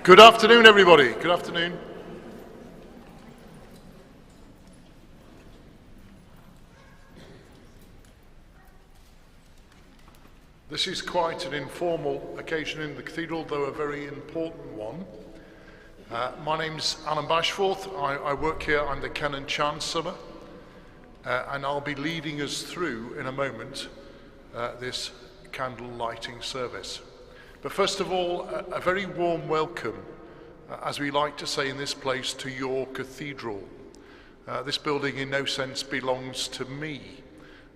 Good afternoon, everybody. Good afternoon. This is quite an informal occasion in the cathedral, though a very important one. My name's Alan Bashforth. I work here. I'm the Canon Chancellor, and I'll be leading us through in a moment this candle lighting service. But first of all, a very warm welcome, as we like to say in this place, to your cathedral. This building in no sense belongs to me.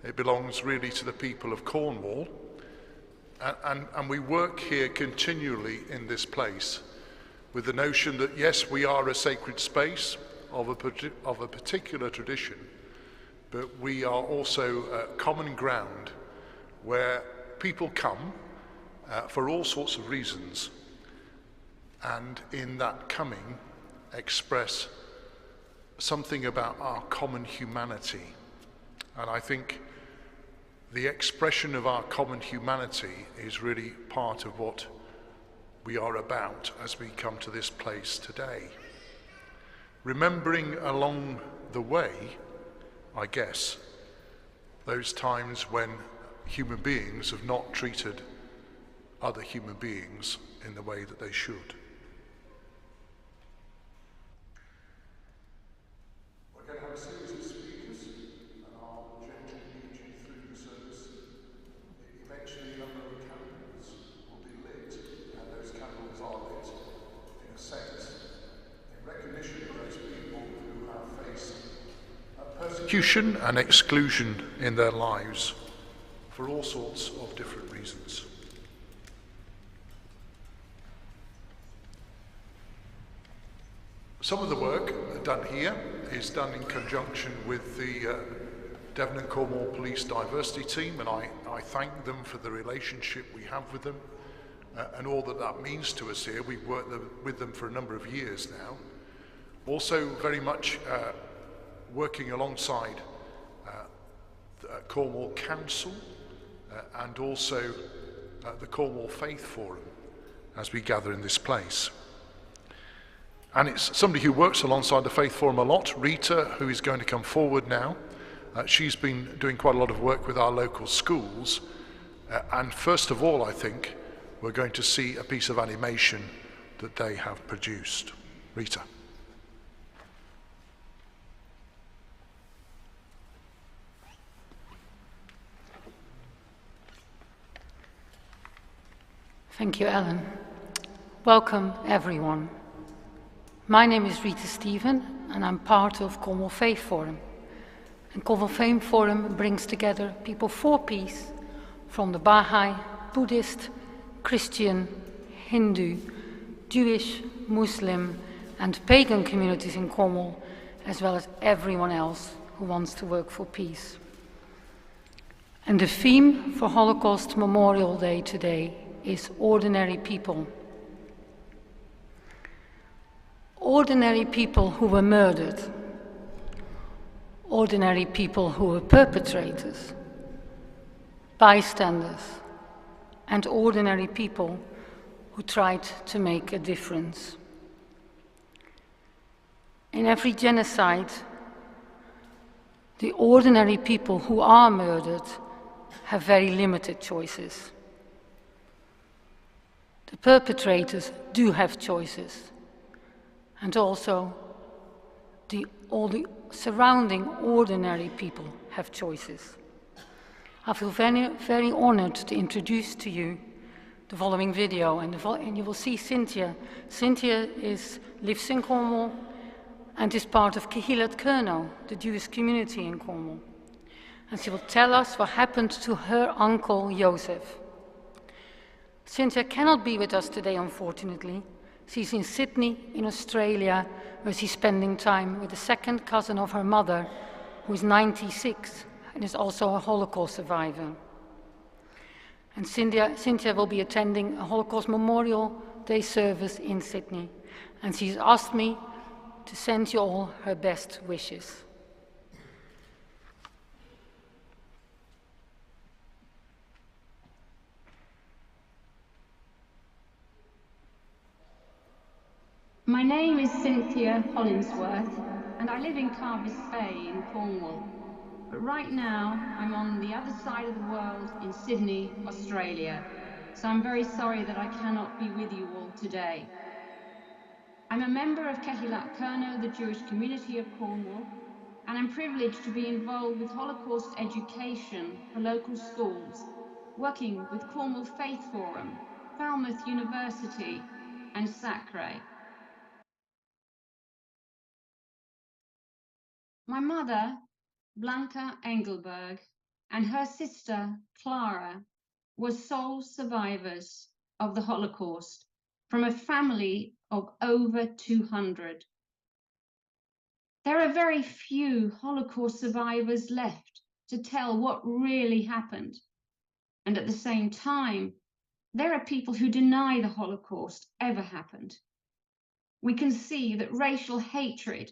It belongs really to the people of Cornwall. And we work here continually in this place with the notion that, yes, we are a sacred space of a particular tradition, but we are also common ground where people come for all sorts of reasons, and in that coming express something about our common humanity. And I think the expression of our common humanity is really part of what we are about as we come to this place today. Remembering along the way, I guess, those times when human beings have not treated other human beings in the way that they should. We're going to have a series of speakers, and I'll gently lead you through the service. Eventually, a number of candles will be lit, and those candles are lit, in a sense, in recognition of those people who have faced persecution and exclusion in their lives for all sorts of different reasons. Some of the work done here is done in conjunction with the Devon and Cornwall Police Diversity Team, and I thank them for the relationship we have with them and all that that means to us here. We've worked with them for a number of years now. Also very much working alongside the Cornwall Council and also the Cornwall Faith Forum as we gather in this place. And it's somebody who works alongside the Faith Forum a lot, Rita, who is going to come forward now. She's been doing quite a lot of work with our local schools. And first of all, I think, we're going to see a piece of animation that they have produced. Rita. Thank you, Alan. Welcome, everyone. My name is Rita Stephen, and I'm part of Cornwall Faith Forum. And Cornwall Faith Forum brings together people for peace from the Baha'i, Buddhist, Christian, Hindu, Jewish, Muslim, and pagan communities in Cornwall, as well as everyone else who wants to work for peace. And the theme for Holocaust Memorial Day today is ordinary people. Ordinary people who were murdered, ordinary people who were perpetrators, bystanders, and ordinary people who tried to make a difference. In every genocide, the ordinary people who are murdered have very limited choices. The perpetrators do have choices. And also, all the surrounding ordinary people have choices. I feel very, very honored to introduce to you the following video, and you will see Cynthia. Cynthia lives in Cornwall and is part of Kehillat Kerno, the Jewish community in Cornwall. And she will tell us what happened to her uncle Joseph. Cynthia cannot be with us today, unfortunately. She's in Sydney, in Australia, where she's spending time with the second cousin of her mother, who is 96 and is also a Holocaust survivor. And Cynthia will be attending a Holocaust Memorial Day service in Sydney. And she's asked me to send you all her best wishes. My name is Cynthia Hollingsworth, and I live in Carvis Bay in Cornwall. But right now, I'm on the other side of the world in Sydney, Australia. So I'm very sorry that I cannot be with you all today. I'm a member of Kehilat Kurno, the Jewish community of Cornwall, and I'm privileged to be involved with Holocaust education for local schools, working with Cornwall Faith Forum, Falmouth University, and Sacre. My mother, Blanca Engelberg, and her sister, Clara, were sole survivors of the Holocaust from a family of over 200. There are very few Holocaust survivors left to tell what really happened. And at the same time, there are people who deny the Holocaust ever happened. We can see that racial hatred,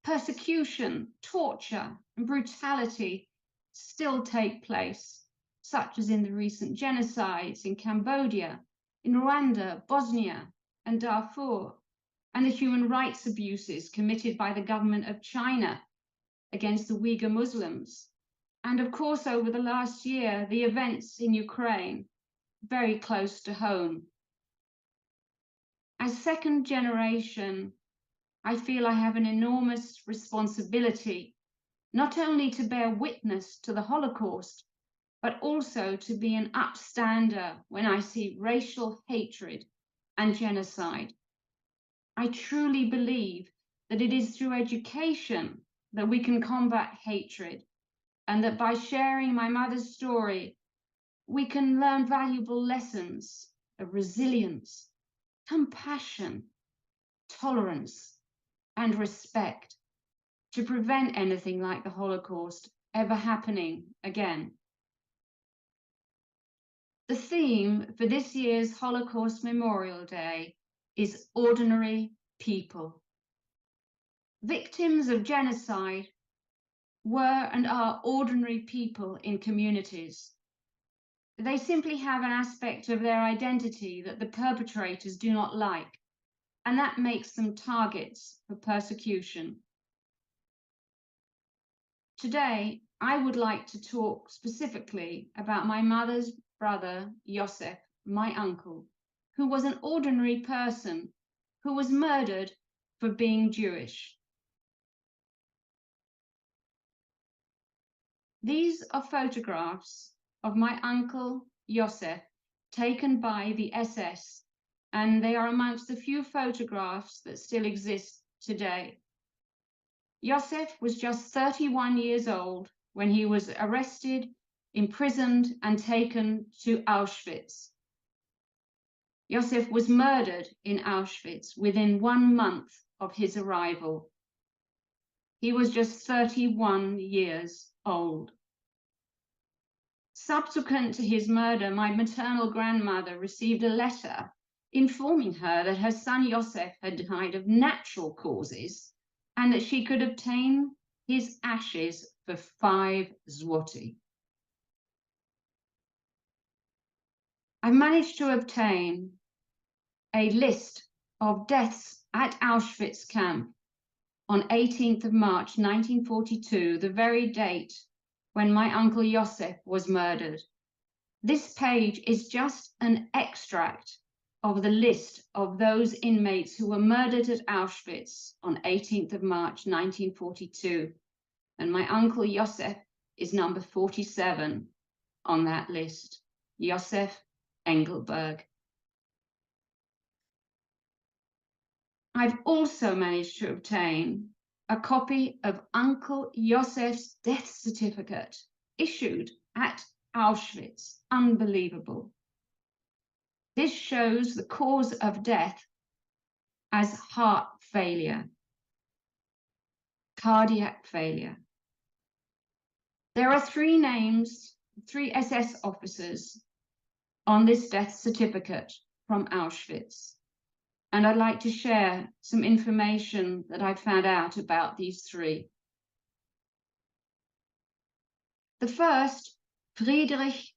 persecution, torture, and brutality still take place, such as in the recent genocides in Cambodia, in Rwanda, Bosnia, and Darfur, and the human rights abuses committed by the government of China against the Uyghur Muslims. And of course, over the last year, the events in Ukraine, very close to home. As second generation, I feel I have an enormous responsibility, not only to bear witness to the Holocaust, but also to be an upstander when I see racial hatred and genocide. I truly believe that it is through education that we can combat hatred, and that by sharing my mother's story, we can learn valuable lessons of resilience, compassion, tolerance, and respect to prevent anything like the Holocaust ever happening again. The theme for this year's Holocaust Memorial Day is ordinary people. Victims of genocide were and are ordinary people in communities. They simply have an aspect of their identity that the perpetrators do not like, and that makes them targets for persecution. Today, I would like to talk specifically about my mother's brother, Josef, my uncle, who was an ordinary person who was murdered for being Jewish. These are photographs of my uncle, Josef, taken by the SS, and they are amongst the few photographs that still exist today. Josef was just 31 years old when he was arrested, imprisoned, and taken to Auschwitz. Josef was murdered in Auschwitz within 1 month of his arrival. He was just 31 years old. Subsequent to his murder, my maternal grandmother received a letter informing her that her son Josef had died of natural causes and that she could obtain his ashes for 5 zloty. I managed to obtain a list of deaths at Auschwitz camp on 18th of March 1942, the very date when my uncle Josef was murdered. This page is just an extract of the list of those inmates who were murdered at Auschwitz on 18th of March 1942, and my uncle Josef is number 47 on that list, Josef Engelberg. I've also managed to obtain a copy of Uncle Josef's death certificate issued at Auschwitz. Unbelievable. This shows the cause of death as heart failure, cardiac failure. There are 3 names, 3 SS officers on this death certificate from Auschwitz. And I'd like to share some information that I found out about these 3. The first, Friedrich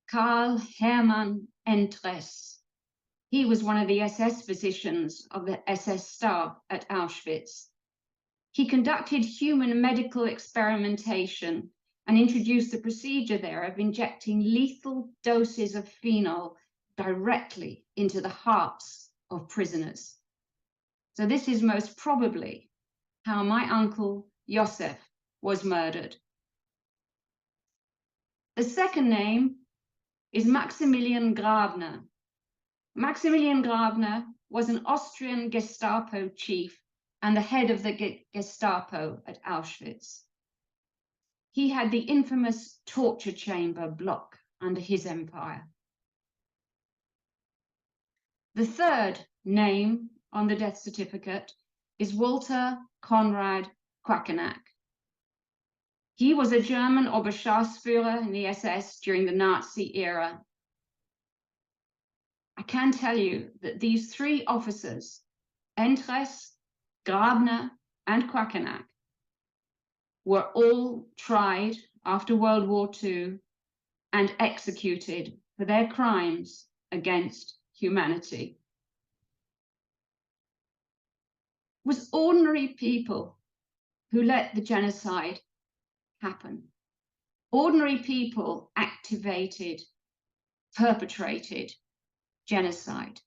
Karl Hermann Endres. He was one of the SS physicians of the SS Stab at Auschwitz. He conducted human medical experimentation and introduced the procedure there of injecting lethal doses of phenol directly into the hearts of prisoners. So this is most probably how my uncle Josef was murdered. The second name is Maximilian Grabner. Maximilian Grabner was an Austrian Gestapo chief and the head of the Gestapo at Auschwitz. He had the infamous torture chamber block under his empire. The third name on the death certificate is Walter Konrad Quackenach. He was a German Oberschaftführer in the SS during the Nazi era. I can tell you that these three officers, Entres, Grabner, and Quackenach, were all tried after World War II and executed for their crimes against humanity. It was ordinary people who let the genocide happen. Ordinary people perpetrated genocide,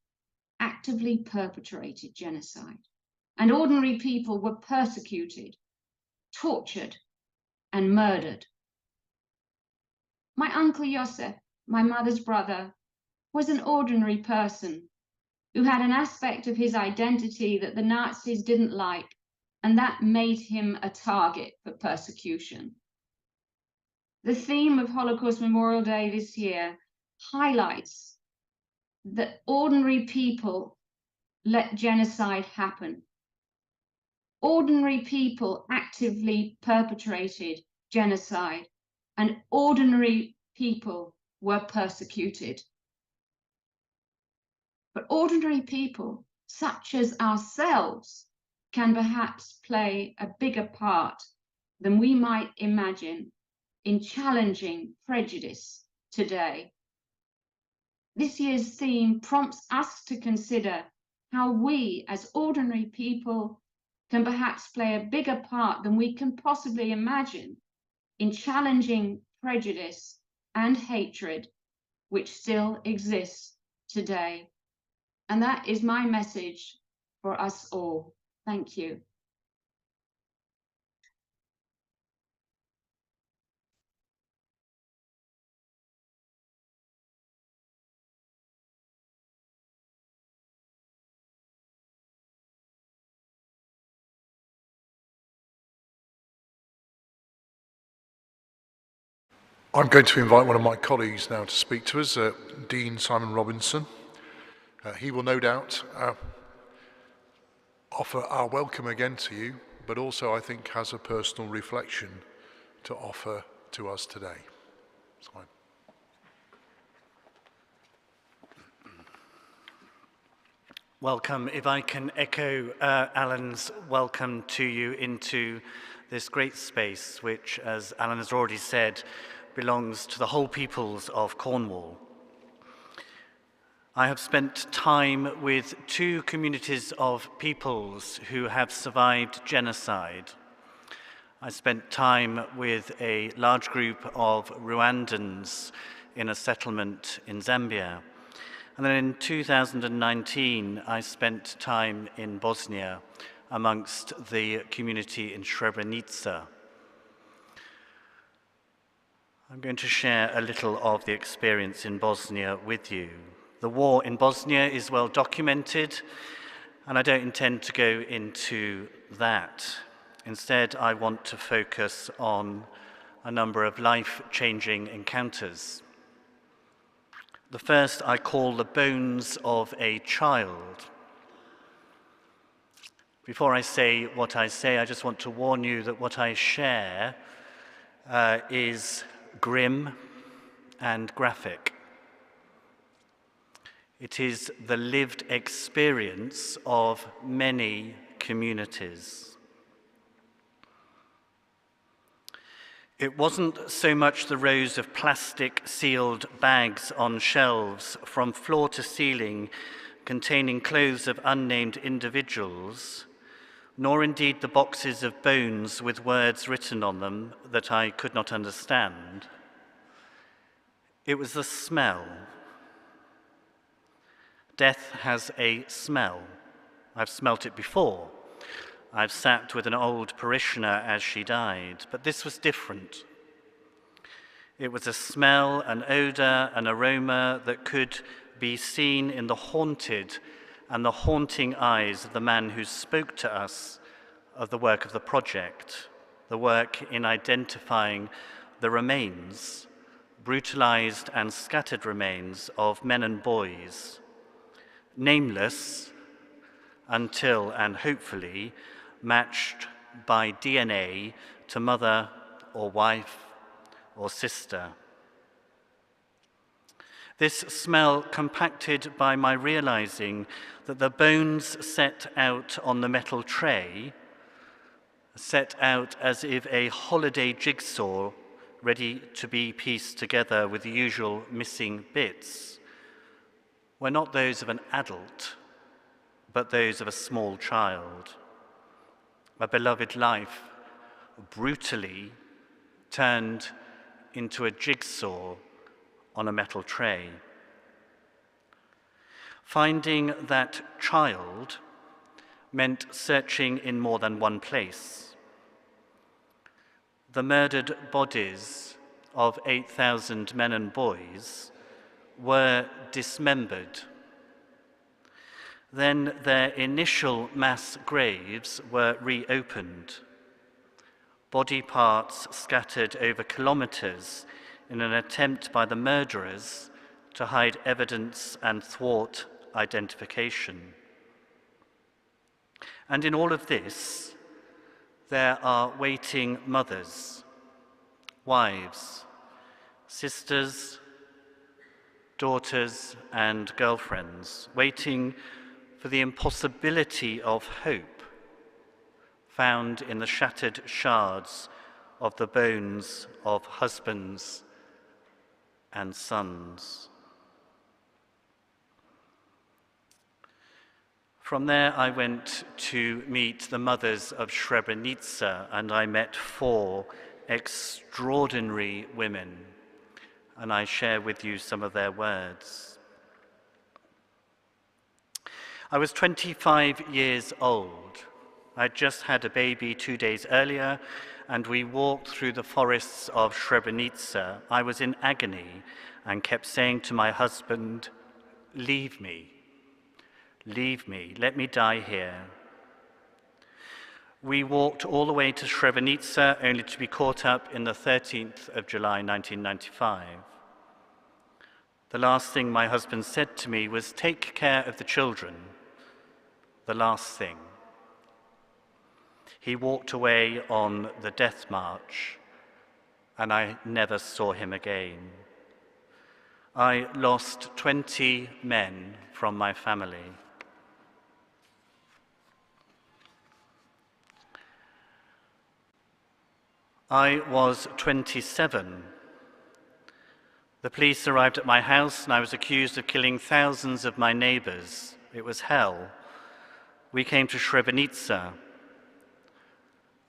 actively perpetrated genocide. And ordinary people were persecuted, tortured, and murdered. My uncle Josef, my mother's brother, was an ordinary person who had an aspect of his identity that the Nazis didn't like, and that made him a target for persecution. The theme of Holocaust Memorial Day this year highlights that ordinary people let genocide happen. Ordinary people actively perpetrated genocide, and ordinary people were persecuted. But ordinary people, such as ourselves, can perhaps play a bigger part than we might imagine in challenging prejudice today. This year's theme prompts us to consider how we, as ordinary people, can perhaps play a bigger part than we can possibly imagine in challenging prejudice and hatred which still exists today. And that is my message for us all. Thank you. I'm going to invite one of my colleagues now to speak to us, Dean Simon Robinson. He will no doubt offer our welcome again to you, but also I think has a personal reflection to offer to us today. Simon. Welcome. If I can echo Alan's welcome to you into this great space, which, as Alan has already said, belongs to the whole peoples of Cornwall. I have spent time with two communities of peoples who have survived genocide. I spent time with a large group of Rwandans in a settlement in Zambia. And then in 2019, I spent time in Bosnia amongst the community in Srebrenica. I'm going to share a little of the experience in Bosnia with you. The war in Bosnia is well documented, and I don't intend to go into that. Instead, I want to focus on a number of life-changing encounters. The first I call the bones of a child. Before I say what I say, I just want to warn you that what I share is grim and graphic. It is the lived experience of many communities. It wasn't so much the rows of plastic sealed bags on shelves from floor to ceiling containing clothes of unnamed individuals, nor indeed the boxes of bones with words written on them that I could not understand. It was the smell. Death has a smell. I've smelt it before. I've sat with an old parishioner as she died, but this was different. It was a smell, an odor, an aroma that could be seen in the haunted and the haunting eyes of the man who spoke to us of the work of the project, the work in identifying the remains, brutalized and scattered remains of men and boys, nameless until, and hopefully, matched by DNA to mother or wife or sister. This smell compacted by my realizing that the bones set out on the metal tray, set out as if a holiday jigsaw ready to be pieced together with the usual missing bits, were not those of an adult, but those of a small child. A beloved life brutally turned into a jigsaw on a metal tray. Finding that child meant searching in more than one place. The murdered bodies of 8,000 men and boys were dismembered. Then their initial mass graves were reopened, body parts scattered over kilometers in an attempt by the murderers to hide evidence and thwart identification. And in all of this, there are waiting mothers, wives, sisters, daughters, and girlfriends, waiting for the impossibility of hope found in the shattered shards of the bones of husbands and sons. From there, I went to meet the mothers of Srebrenica, and I met 4 extraordinary women, and I share with you some of their words. I was 25 years old. I'd just had a baby 2 days earlier, and we walked through the forests of Srebrenica. I was in agony and kept saying to my husband, "Leave me. Leave me, let me die here." We walked all the way to Srebrenica, only to be caught up in the 13th of July, 1995. The last thing my husband said to me was, "Take care of the children." The last thing. He walked away on the death march, and I never saw him again. I lost 20 men from my family. I was 27. The police arrived at my house, and I was accused of killing thousands of my neighbors. It was hell. We came to Srebrenica.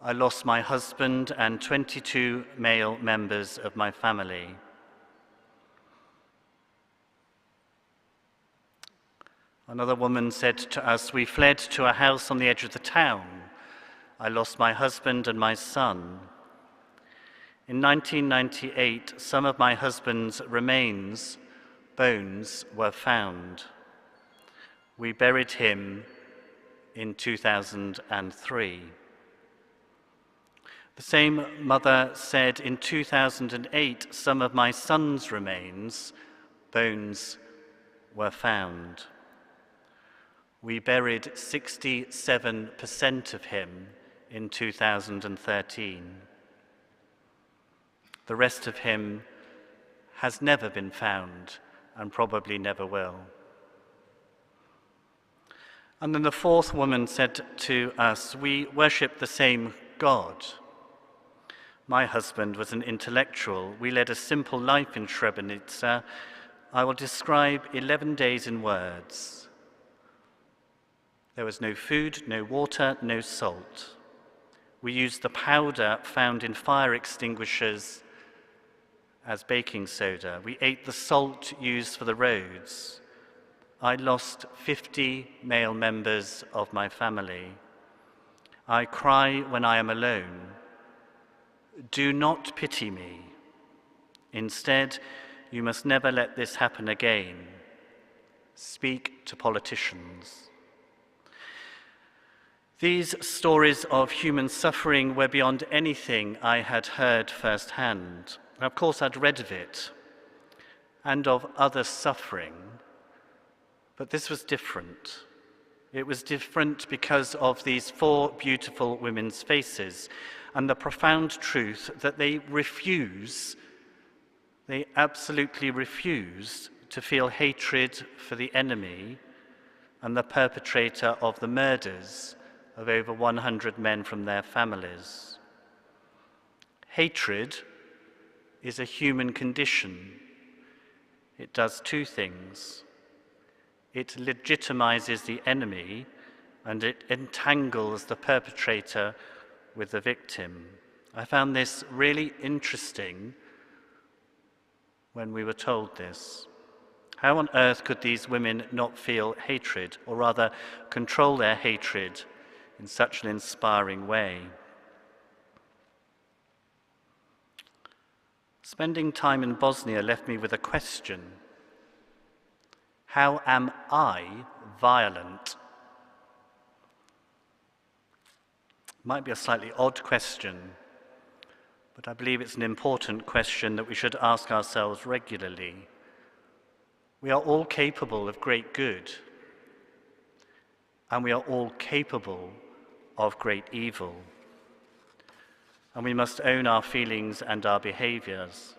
I lost my husband and 22 male members of my family. Another woman said to us, "We fled to a house on the edge of the town. I lost my husband and my son." In 1998, some of my husband's remains, bones, were found. We buried him in 2003. The same mother said in 2008, some of my son's remains, bones, were found. We buried 67% of him in 2013. The rest of him has never been found and probably never will. And then the 4th woman said to us, "We worship the same God." My husband was an intellectual. We led a simple life in Srebrenica. I will describe 11 days in words. There was no food, no water, no salt. We used the powder found in fire extinguishers as baking soda. We ate the salt used for the roads. I lost 50 male members of my family. I cry when I am alone. Do not pity me. Instead, you must never let this happen again. Speak to politicians. These stories of human suffering were beyond anything I had heard firsthand. Of course, I'd read of it and of other suffering, but this was different. It was different because of these 4 beautiful women's faces and the profound truth that they absolutely refuse to feel hatred for the enemy and the perpetrator of the murders of over 100 men from their families. Hatred is a human condition. It does 2 things. It legitimizes the enemy and it entangles the perpetrator with the victim. I found this really interesting when we were told this. How on earth could these women not feel hatred, or rather control their hatred in such an inspiring way? Spending time in Bosnia left me with a question. How am I violent? Might be a slightly odd question, but I believe it's an important question that we should ask ourselves regularly. We are all capable of great good, and we are all capable of great evil. And we must own our feelings and our behaviors.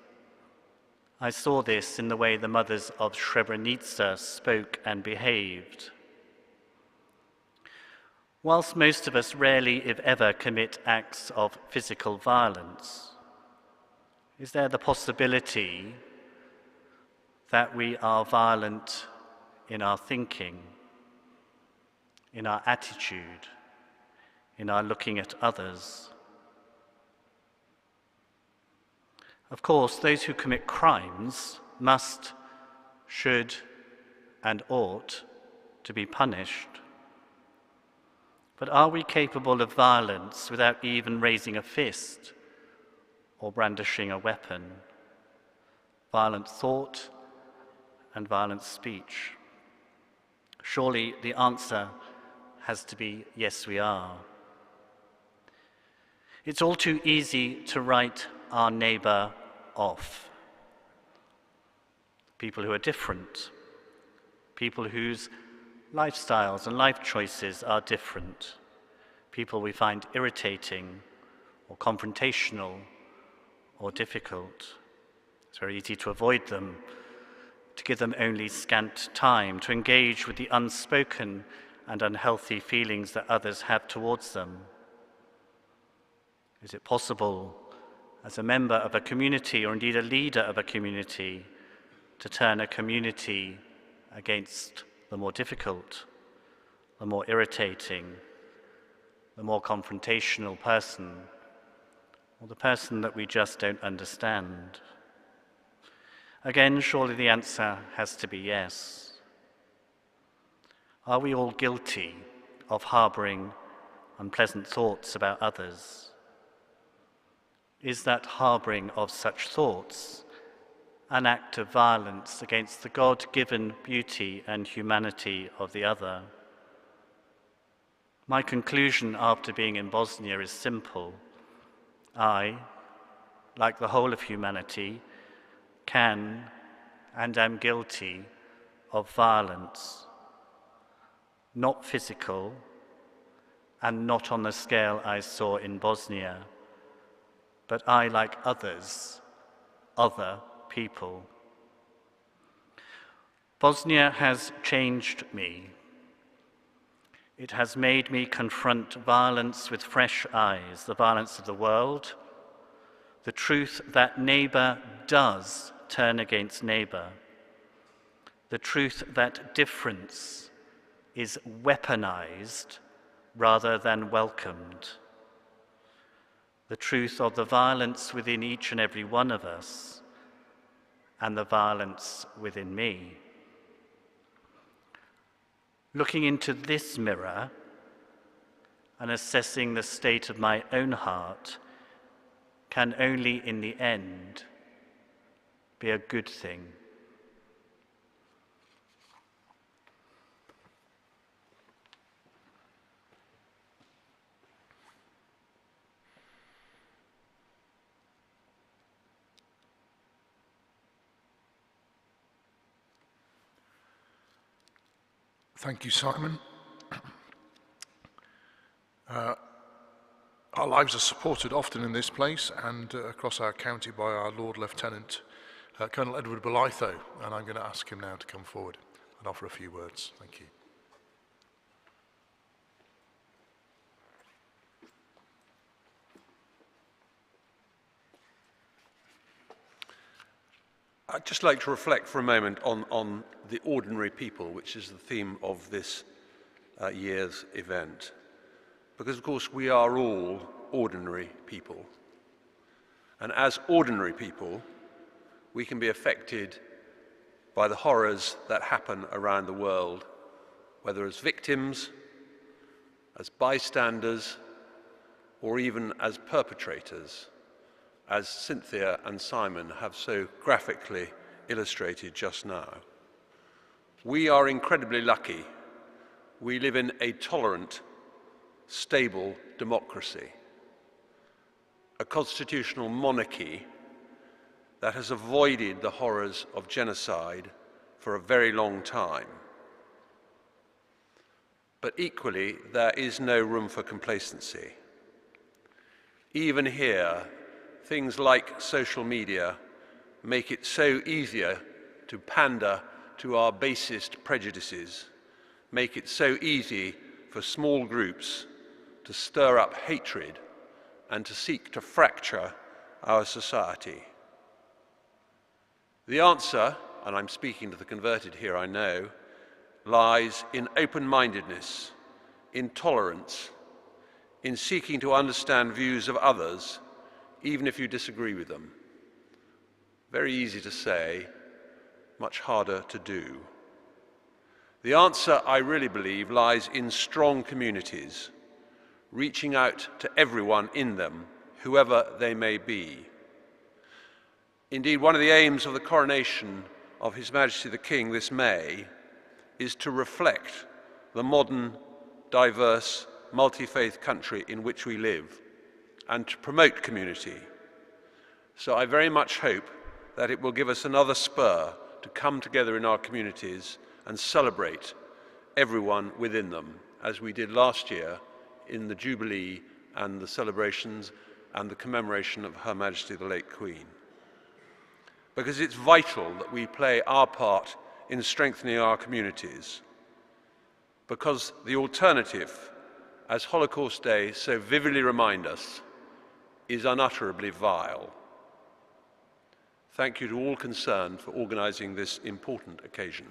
I saw this in the way the mothers of Srebrenica spoke and behaved. Whilst most of us rarely, if ever, commit acts of physical violence, is there the possibility that we are violent in our thinking, in our attitude, in our looking at others? Of course, those who commit crimes must, should, and ought to be punished. But are we capable of violence without even raising a fist or brandishing a weapon? Violent thought and violent speech. Surely the answer has to be yes, we are. It's all too easy to write our neighbour off. People who are different, people whose lifestyles and life choices are different, people we find irritating or confrontational or difficult. It's very easy to avoid them, to give them only scant time, to engage with the unspoken and unhealthy feelings that others have towards them. Is it possible, as a member of a community, or indeed a leader of a community, to turn a community against the more difficult, the more irritating, the more confrontational person, or the person that we just don't understand? Again, surely the answer has to be yes. Are we all guilty of harboring unpleasant thoughts about others? Is that harboring of such thoughts an act of violence against the God-given beauty and humanity of the other? My conclusion after being in Bosnia is simple. I, like the whole of humanity, can and am guilty of violence, not physical and not on the scale I saw in Bosnia, but I, like others, other people. Bosnia has changed me. It has made me confront violence with fresh eyes, the violence of the world, the truth that neighbour does turn against neighbour, the truth that difference is weaponized rather than welcomed. The truth of the violence within each and every one of us and the violence within me. Looking into this mirror and assessing the state of my own heart can only in the end be a good thing. Thank you, Simon. Our lives are supported often in this place and across our county by our Lord Lieutenant, Colonel Edward Belitho, and I'm going to ask him now to come forward and offer a few words. Thank you. I'd just like to reflect for a moment on the ordinary people, which is the theme of this year's event. Because, of course, we are all ordinary people. And as ordinary people, we can be affected by the horrors that happen around the world, whether as victims, as bystanders, or even as perpetrators, as Cynthia and Simon have so graphically illustrated just now. We are incredibly lucky. We live in a tolerant, stable democracy, a constitutional monarchy that has avoided the horrors of genocide for a very long time. But equally, there is no room for complacency. Even here, things like social media make it so easier to pander to our basest prejudices, make it so easy for small groups to stir up hatred and to seek to fracture our society. The answer, and I'm speaking to the converted here, I know, lies in open-mindedness, in tolerance, in seeking to understand views of others, even if you disagree with them. Very easy to say, much harder to do. The answer, I really believe, lies in strong communities, reaching out to everyone in them, whoever they may be. Indeed, one of the aims of the coronation of His Majesty the King this May is to reflect the modern, diverse, multi-faith country in which we live and to promote community. So I very much hope that it will give us another spur to come together in our communities and celebrate everyone within them, as we did last year in the Jubilee and the celebrations and the commemoration of Her Majesty the late Queen. Because it's vital that we play our part in strengthening our communities, because the alternative, as Holocaust Day so vividly reminds us, is unutterably vile. Thank you to all concerned for organising this important occasion.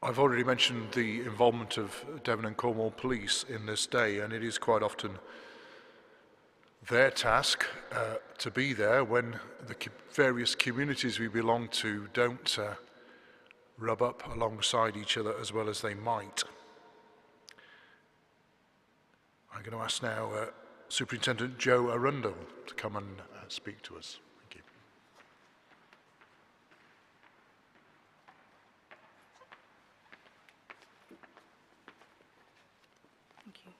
I've already mentioned the involvement of Devon and Cornwall Police in this day, and it is quite often their task to be there when the various communities we belong to don't rub up alongside each other as well as they might. I'm going to ask now Superintendent Joe Arundale to come and speak to us. Thank you. Thank you.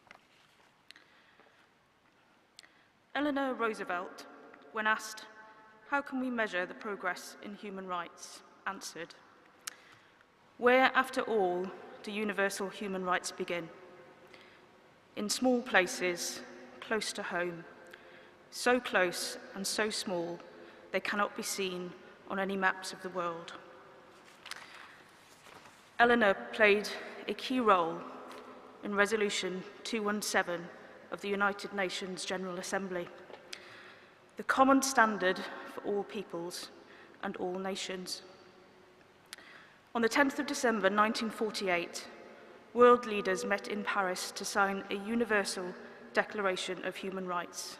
Eleanor Roosevelt, when asked, "How can we measure the progress in human rights?" answered, "Where, after all, do universal human rights begin? In small places, close to home, so close and so small they cannot be seen on any maps of the world." Eleanor played a key role in Resolution 217 of the United Nations General Assembly, the common standard for all peoples and all nations. On the 10th of December 1948, world leaders met in Paris to sign a universal Declaration of Human Rights,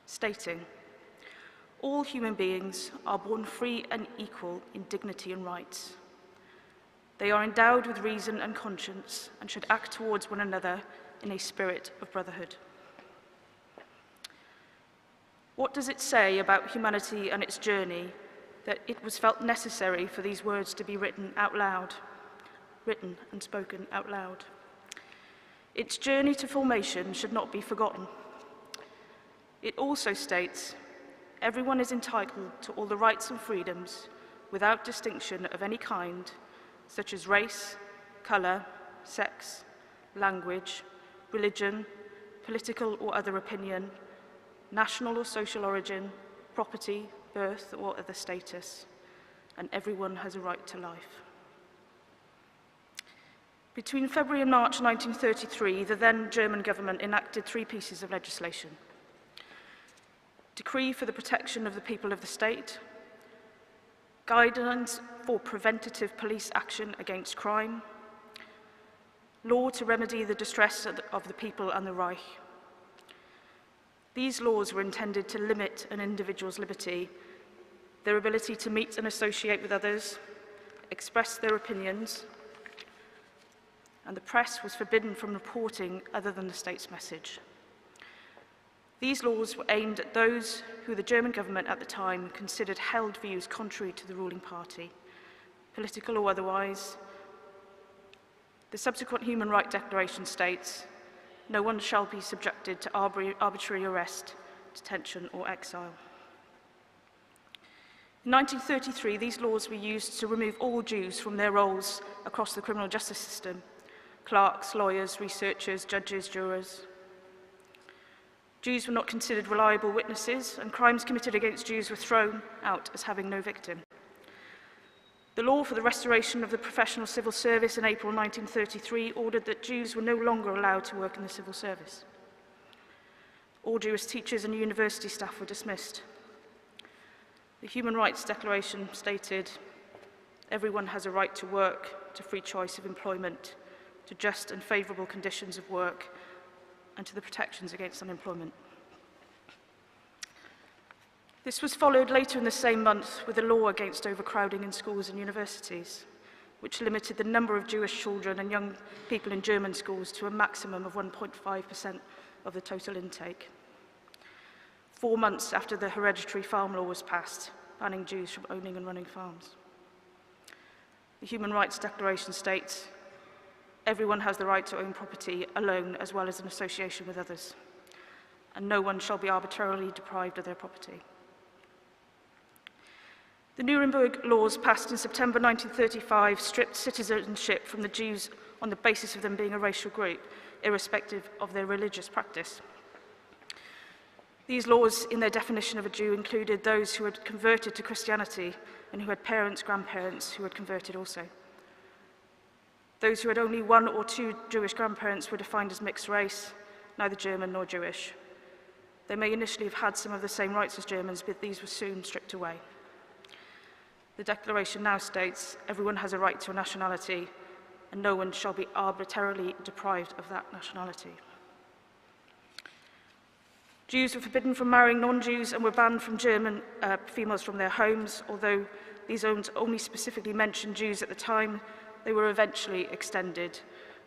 stating, "All human beings are born free and equal in dignity and rights. They are endowed with reason and conscience and should act towards one another in a spirit of brotherhood." What does it say about humanity and its journey that it was felt necessary for these words to be written and spoken out loud? Its journey to formation should not be forgotten. It also states, everyone is entitled to all the rights and freedoms without distinction of any kind, such as race, colour, sex, language, religion, political or other opinion, national or social origin, property, birth or other status, and everyone has a right to life. Between February and March 1933, the then German government enacted 3 pieces of legislation: Decree for the Protection of the People of the State, Guidelines for Preventative Police Action Against Crime, Law to Remedy the Distress of the People and the Reich. These laws were intended to limit an individual's liberty, their ability to meet and associate with others, express their opinions, and the press was forbidden from reporting other than the state's message. These laws were aimed at those who the German government at the time considered held views contrary to the ruling party, political or otherwise. The subsequent Human Rights Declaration states, "No one shall be subjected to arbitrary arrest, detention or exile." In 1933, these laws were used to remove all Jews from their roles across the criminal justice system: clerks, lawyers, researchers, judges, jurors. Jews were not considered reliable witnesses, and crimes committed against Jews were thrown out as having no victim. The law for the restoration of the professional civil service in April 1933 ordered that Jews were no longer allowed to work in the civil service. All Jewish teachers and university staff were dismissed. The Human Rights Declaration stated, "Everyone has a right to work, to free choice of employment, to just and favourable conditions of work, and to the protections against unemployment." This was followed later in the same month with a law against overcrowding in schools and universities, which limited the number of Jewish children and young people in German schools to a maximum of 1.5% of the total intake. 4 months after the hereditary farm law was passed, banning Jews from owning and running farms. The Human Rights Declaration states, "Everyone has the right to own property alone as well as in association with others, and no one shall be arbitrarily deprived of their property." The Nuremberg laws passed in September 1935 stripped citizenship from the Jews on the basis of them being a racial group, irrespective of their religious practice. These laws, in their definition of a Jew, included those who had converted to Christianity and who had parents, grandparents who had converted also. Those who had only 1 or 2 Jewish grandparents were defined as mixed race, neither German nor Jewish. They may initially have had some of the same rights as Germans, but these were soon stripped away. The Declaration now states, "Everyone has a right to a nationality, and no one shall be arbitrarily deprived of that nationality." Jews were forbidden from marrying non-Jews and were banned from German females from their homes. Although these zones only specifically mentioned Jews at the time, they were eventually extended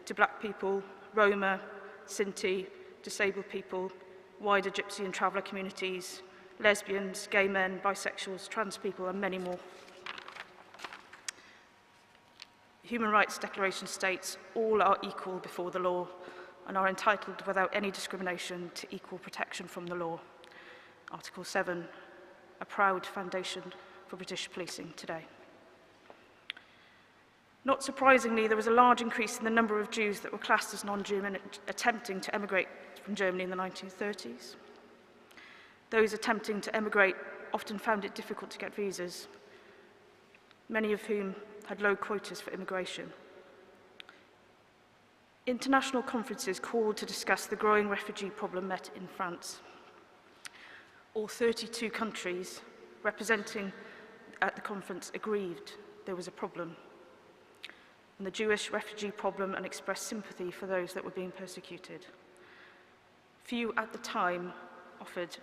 to black people, Roma, Sinti, disabled people, wider Gypsy and traveller communities, lesbians, gay men, bisexuals, trans people, and many more. The Human Rights Declaration states all are equal before the law and are entitled without any discrimination to equal protection from the law. Article 7, a proud foundation for British policing today. Not surprisingly, there was a large increase in the number of Jews that were classed as non-German attempting to emigrate from Germany in the 1930s. Those attempting to emigrate often found it difficult to get visas, many of whom had low quotas for immigration. International conferences called to discuss the growing refugee problem met in France. All 32 countries representing at the conference agreed there was a problem, and the Jewish refugee problem, and expressed sympathy for those that were being persecuted. Few at the time offered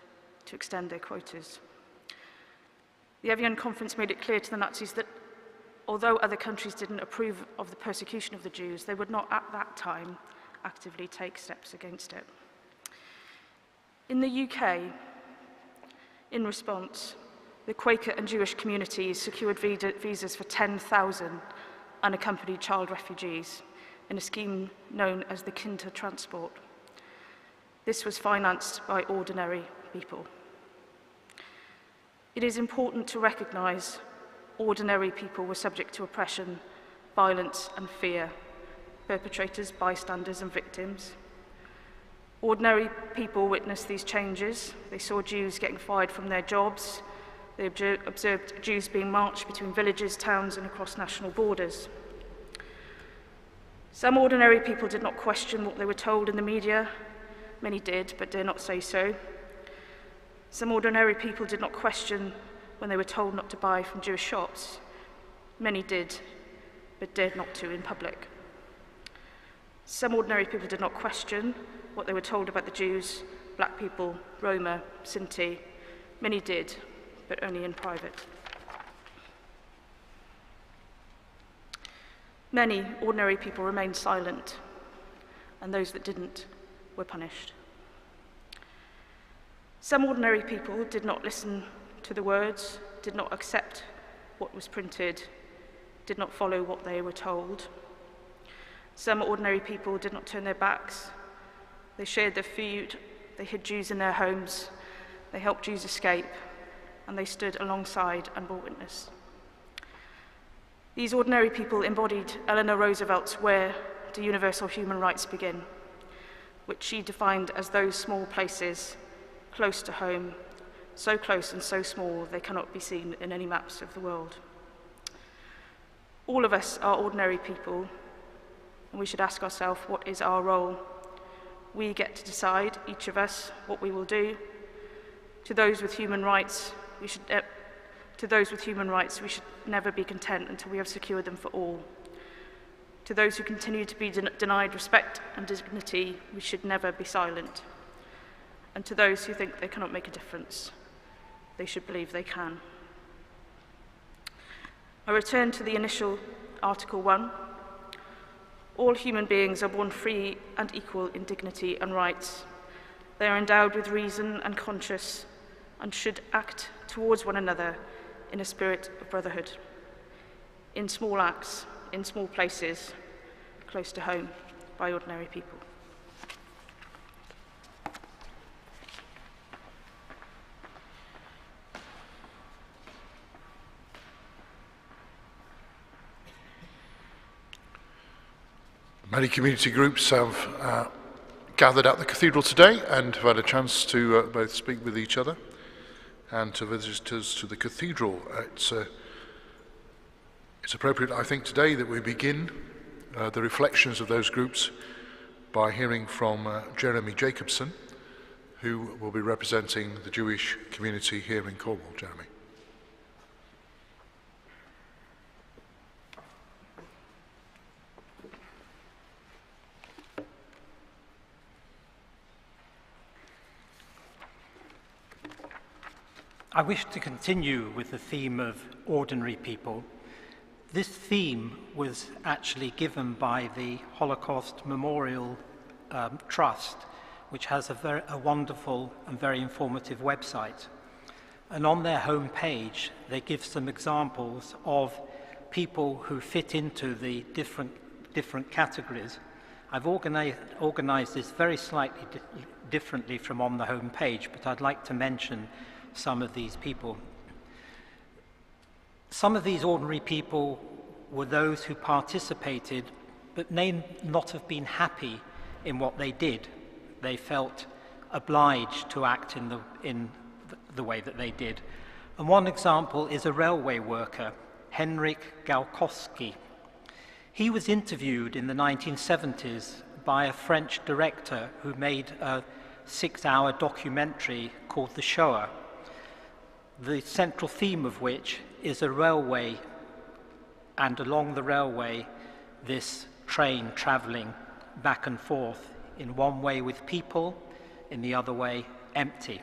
to extend their quotas. The Evian conference made it clear to the Nazis that although other countries didn't approve of the persecution of the Jews, they would not at that time actively take steps against it. In the UK, in response, the Quaker and Jewish communities secured visas for 10,000 unaccompanied child refugees in a scheme known as the Kinder Transport. This was financed by ordinary people. It is important to recognise ordinary people were subject to oppression, violence and fear, perpetrators, bystanders and victims. Ordinary people witnessed these changes. They saw Jews getting fired from their jobs. They observed Jews being marched between villages, towns and across national borders. Some ordinary people did not question what they were told in the media. Many did, but dare not say so. Some ordinary people did not question when they were told not to buy from Jewish shops. Many did, but dared not to in public. Some ordinary people did not question what they were told about the Jews, black people, Roma, Sinti. Many did, but only in private. Many ordinary people remained silent, and those that didn't were punished. Some ordinary people did not listen to the words, did not accept what was printed, did not follow what they were told. Some ordinary people did not turn their backs. They shared their food, they hid Jews in their homes, they helped Jews escape, and they stood alongside and bore witness. These ordinary people embodied Eleanor Roosevelt's "Where do universal human rights begin?", which she defined as those small places close to home, so close and so small they cannot be seen in any maps of the world. All of us are ordinary people, and we should ask ourselves, what is our role? We get to decide, each of us, what we will do. To those with human rights, we should never be content until we have secured them for all. To those who continue to be denied respect and dignity, we should never be silent. And to those who think they cannot make a difference, they should believe they can. I return to the initial Article 1. All human beings are born free and equal in dignity and rights. They are endowed with reason and conscience and should act towards one another in a spirit of brotherhood, in small acts, in small places, close to home, by ordinary people. Many community groups have gathered at the cathedral today and have had a chance to both speak with each other and to visitors to the cathedral. It's appropriate, I think, today that we begin the reflections of those groups by hearing from Jeremy Jacobson, who will be representing the Jewish community here in Cornwall. Jeremy. I wish to continue with the theme of ordinary people. This theme was actually given by the Holocaust Memorial Trust, which has a wonderful and very informative website. And on their homepage, they give some examples of people who fit into the different categories. I've organized this very slightly differently from on the homepage, but I'd like to mention some of these people. Some of these ordinary people were those who participated but may not have been happy in what they did. They felt obliged to act in the way that they did. And one example is a railway worker, Henryk Galkowski. He was interviewed in the 1970s by a French director who made a 6-hour documentary called The Shoah, the central theme of which is a railway, and along the railway, this train travelling back and forth, in one way with people, in the other way empty.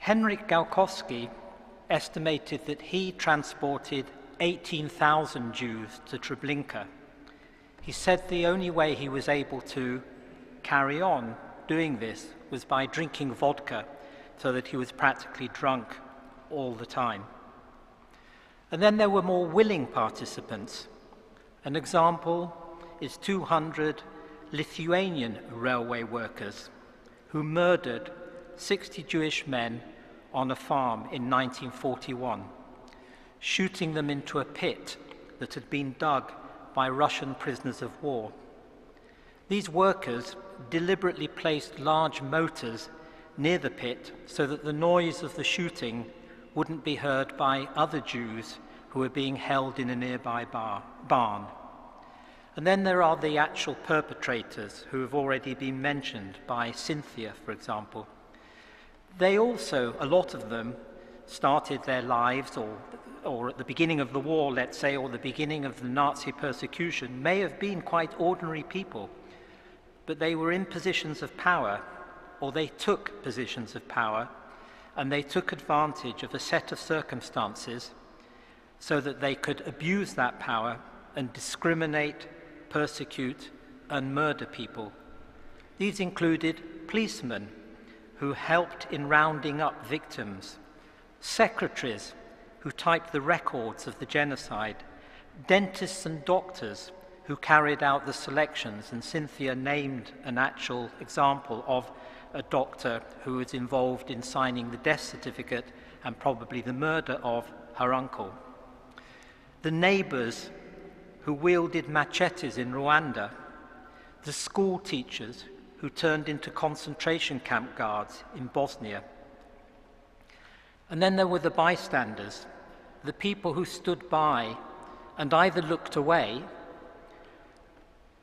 Henryk Gałkowski estimated that he transported 18,000 Jews to Treblinka. He said the only way he was able to carry on doing this was by drinking vodka, so that he was practically drunk all the time. And then there were more willing participants. An example is 200 Lithuanian railway workers who murdered 60 Jewish men on a farm in 1941, shooting them into a pit that had been dug by Russian prisoners of war. These workers deliberately placed large motors near the pit so that the noise of the shooting wouldn't be heard by other Jews who were being held in a nearby barn. And then there are the actual perpetrators who have already been mentioned by Cynthia, for example. They also, a lot of them, started their lives, or at the beginning of the war, let's say, or the beginning of the Nazi persecution, may have been quite ordinary people, but they were in positions of power, or they took positions of power, and they took advantage of a set of circumstances so that they could abuse that power and discriminate, persecute, and murder people. These included policemen who helped in rounding up victims, secretaries who typed the records of the genocide, dentists and doctors who carried out the selections, and Cynthia named an actual example of a doctor who was involved in signing the death certificate and probably the murder of her uncle. The neighbors who wielded machetes in Rwanda, the school teachers who turned into concentration camp guards in Bosnia. And then there were the bystanders, the people who stood by and either looked away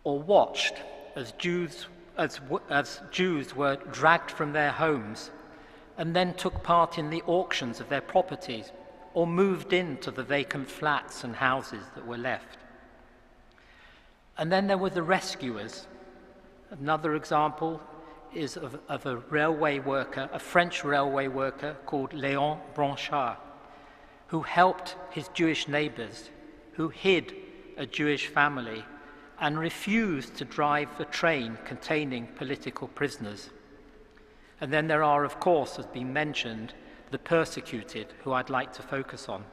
or watched as Jews were dragged from their homes and then took part in the auctions of their properties or moved into the vacant flats and houses that were left. And then there were the rescuers. Another example is of a railway worker, a French railway worker called Léon Blanchard, who helped his Jewish neighbors, who hid a Jewish family and refused to drive a train containing political prisoners. And then there are, of course, as been mentioned, the persecuted, who I'd like to focus on.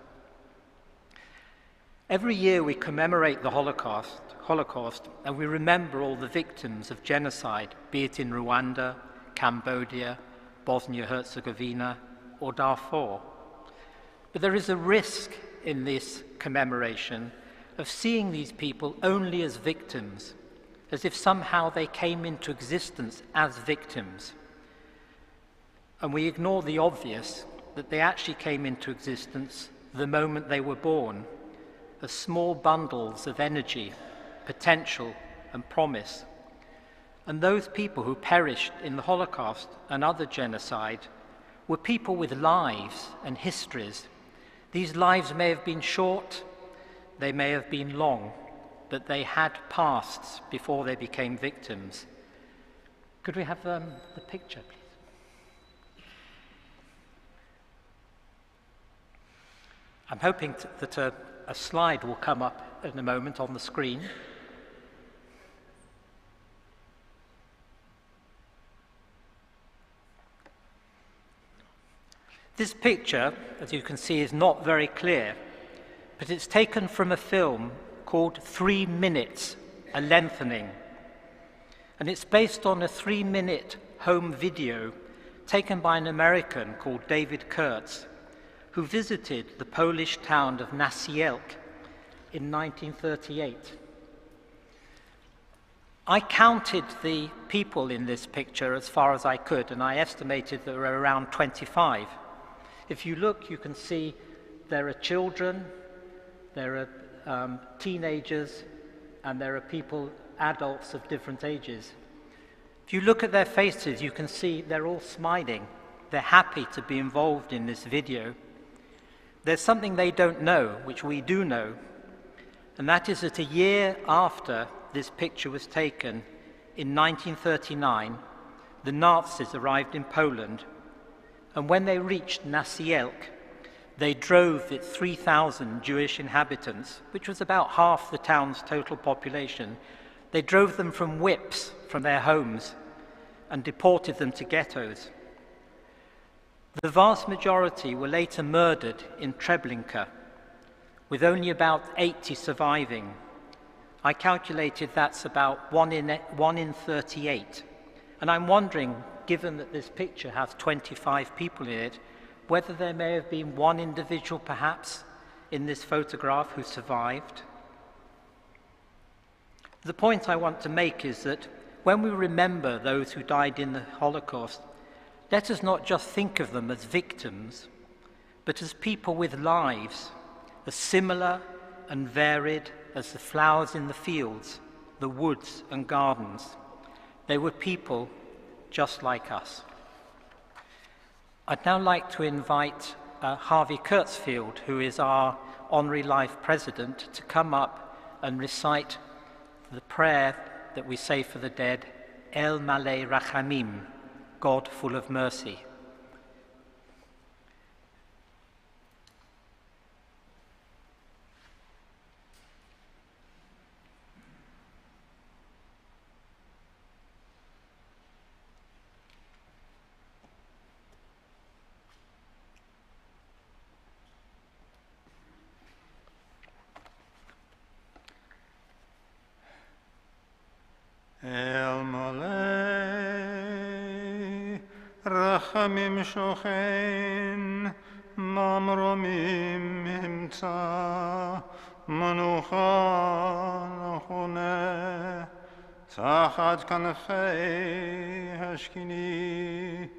Every year we commemorate the Holocaust, and we remember all the victims of genocide, be it in Rwanda, Cambodia, Bosnia-Herzegovina, or Darfur. But there is a risk in this commemoration of seeing these people only as victims, as if somehow they came into existence as victims. And we ignore the obvious, that they actually came into existence the moment they were born, as small bundles of energy, potential, and promise. And those people who perished in the Holocaust and other genocide were people with lives and histories. These lives may have been short, they may have been long, but they had pasts before they became victims. Could we have the picture, please? I'm hoping that a slide will come up in a moment on the screen. This picture, as you can see, is not very clear, but it's taken from a film called 3 Minutes, A Lengthening. And it's based on a 3-minute home video taken by an American called David Kurtz, who visited the Polish town of Nasielk in 1938. I counted the people in this picture as far as I could, and I estimated there were around 25. If you look, you can see there are children, there are teenagers, and there are people adults of different ages. If you look at their faces, you can see they're all smiling. They're happy to be involved in this video. There's something they don't know, which we do know, and that is that a year after this picture was taken, in 1939, the Nazis arrived in Poland, and when they reached Nasielk, they drove its 3,000 Jewish inhabitants, which was about half the town's total population, they drove them from whips from their homes and deported them to ghettos. The vast majority were later murdered in Treblinka, with only about 80 surviving. I calculated that's about 1 in 38. And I'm wondering, given that this picture has 25 people in it, whether there may have been one individual perhaps in this photograph who survived. The point I want to make is that when we remember those who died in the Holocaust, let us not just think of them as victims, but as people with lives as similar and varied as the flowers in the fields, the woods and gardens. They were people just like us. I'd now like to invite Harvey Kurtzfield, who is our Honorary Life President, to come up and recite the prayer that we say for the dead, El Malei Rachamim, God full of mercy. El Malei Rachamim Shochen Mamromim Himtza Manucha Nachone Tachat Kanafei Hashkini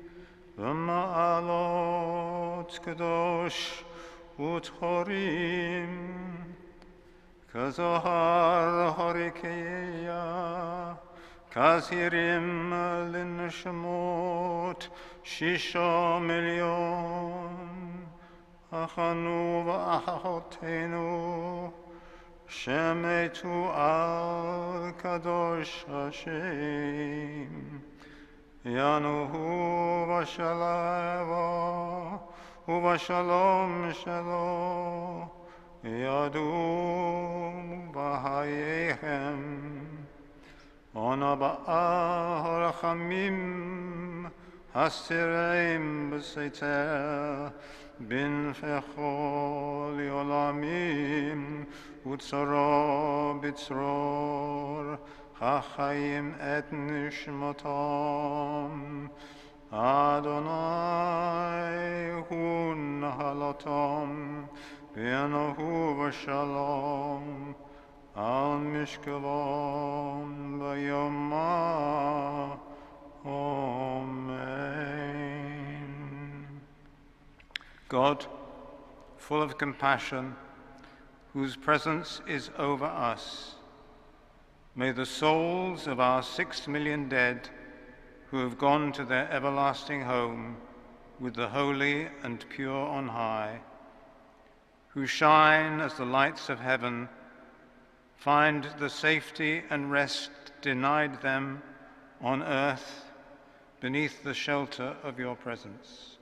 V'ma'alot Kadosh Utchorim Kazohar Horikeya Kazirim Linnashmot 6 million Achanu v'achotenu Shemetu al Kadosh Hashem Yanuhu v'shalava U'v'shalom shalo Yadum b'hayechem Ona ba'ah rachamim Hasireim b'seiter Bin fechol yolamim Utzara b'tzror Chachayim et nishmatam Adonai hu nahalatam B'yanahu v'shalom Al mishkavam v'yomah. Amen. God, full of compassion, whose presence is over us, may the souls of our 6 million dead who have gone to their everlasting home with the holy and pure on high, who shine as the lights of heaven, find the safety and rest denied them on earth beneath the shelter of your presence.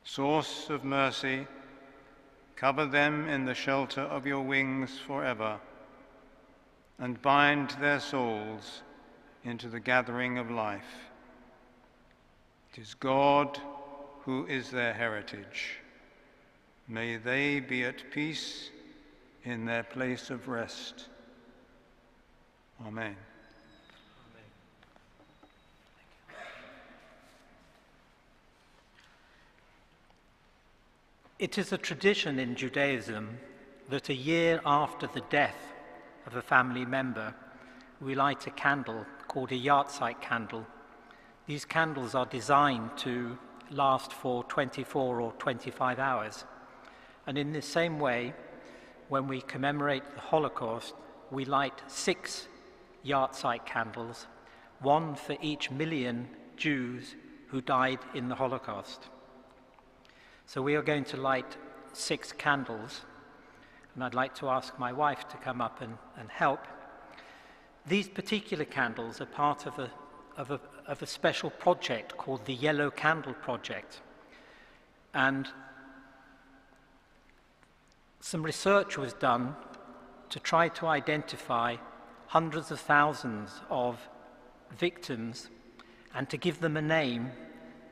Source of mercy, cover them in the shelter of your wings forever, and bind their souls into the gathering of life. It is God who is their heritage. May they be at peace in their place of rest. Amen. It is a tradition in Judaism that a year after the death of a family member, we light a candle called a yahrzeit candle. These candles are designed to last for 24 or 25 hours. And in the same way, when we commemorate the Holocaust, we light 6 yahrzeit candles, one for each million Jews who died in the Holocaust. So we are going to light 6 candles, and I'd like to ask my wife to come up and help. These particular candles are part of a special project called the Yellow Candle Project. And some research was done to try to identify hundreds of thousands of victims and to give them a name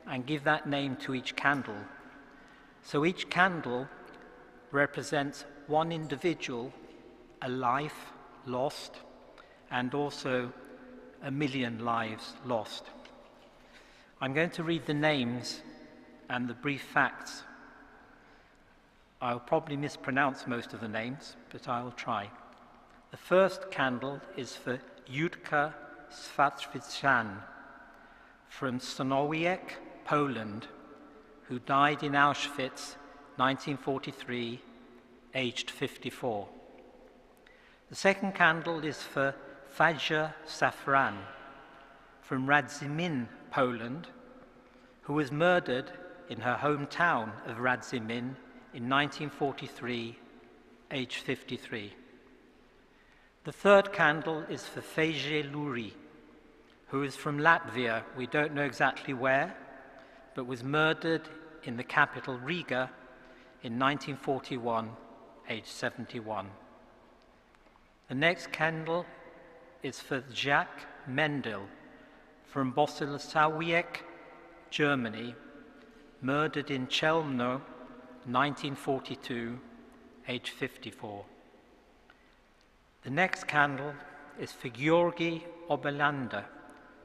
and give that name to each candle. So each candle represents one individual, a life lost, and also 1 million lives lost. I'm going to read the names and the brief facts. I'll probably mispronounce most of the names, but I will try. The first candle is for Jutka Svatschwichan from Sonowiec, Poland, who died in Auschwitz, 1943, aged 54. The second candle is for Fadzia Safran from Radzymin, Poland, who was murdered in her hometown of Radzymin in 1943, aged 53. The third candle is for Fejie Luri, who is from Latvia, we don't know exactly where, but was murdered in the capital Riga in 1941, aged 71. The next candle is for Jacques Mendel from Bosilsawiec, Germany, murdered in Chelmno, 1942, age 54. The next candle is for Georgi Oberlander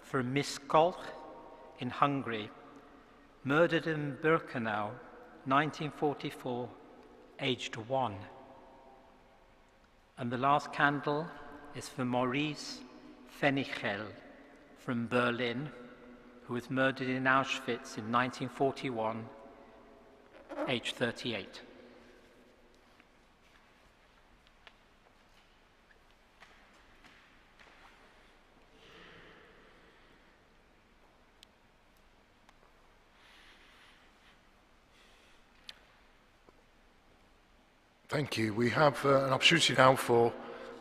from Miskolc in Hungary, murdered in Birkenau, 1944, aged 1. And the last candle is for Maurice Fenichel from Berlin, who was murdered in Auschwitz in 1941, aged 38. Thank you. We have an opportunity now for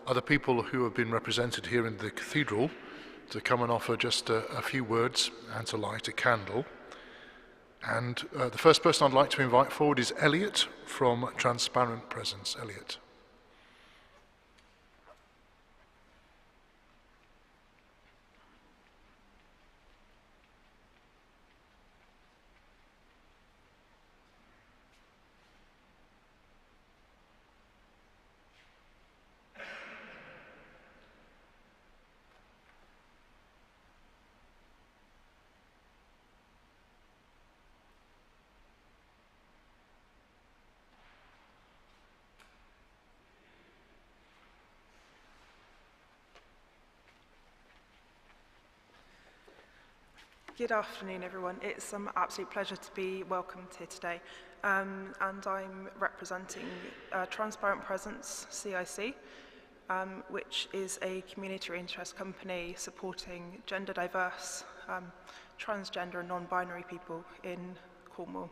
other people who have been represented here in the cathedral to come and offer just a few words and to light a candle. And the first person I'd like to invite forward is Lieut from Transparent Presence. Lieut. Good afternoon, everyone. It's an absolute pleasure to be welcomed here today. And I'm representing Transparent Presence, CIC, which is a community interest company supporting gender diverse, transgender and non-binary people in Cornwall.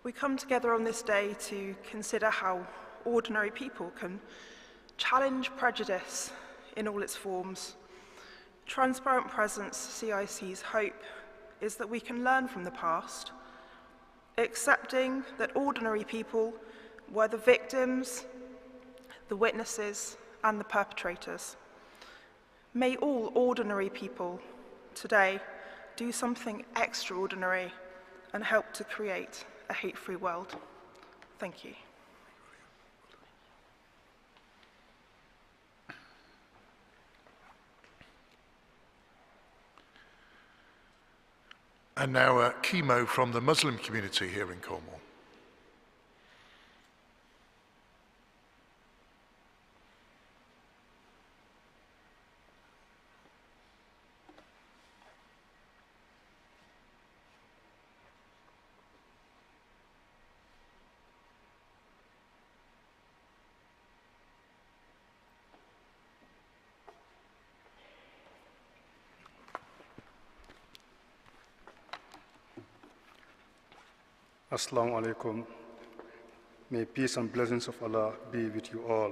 We come together on this day to consider how ordinary people can challenge prejudice in all its forms. Transparent Presence, CIC's hope is that we can learn from the past, accepting that ordinary people were the victims, the witnesses, and the perpetrators. May all ordinary people today do something extraordinary and help to create a hate-free world. Thank you. And now chemo from the Muslim community here in Cornwall. Assalamu alaikum. May peace and blessings of Allah be with you all.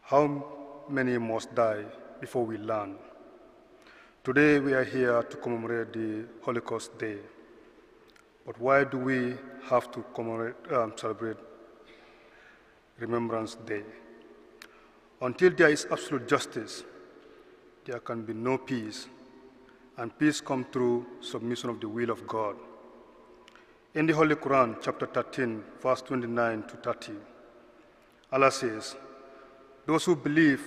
How many must die before we learn? Today we are here to commemorate the Holocaust Day. But why do we have to celebrate Remembrance Day? Until there is absolute justice, there can be no peace, and peace comes through submission of the will of God. In the Holy Quran, chapter 13, verse 29 to 30, Allah says, "Those who believe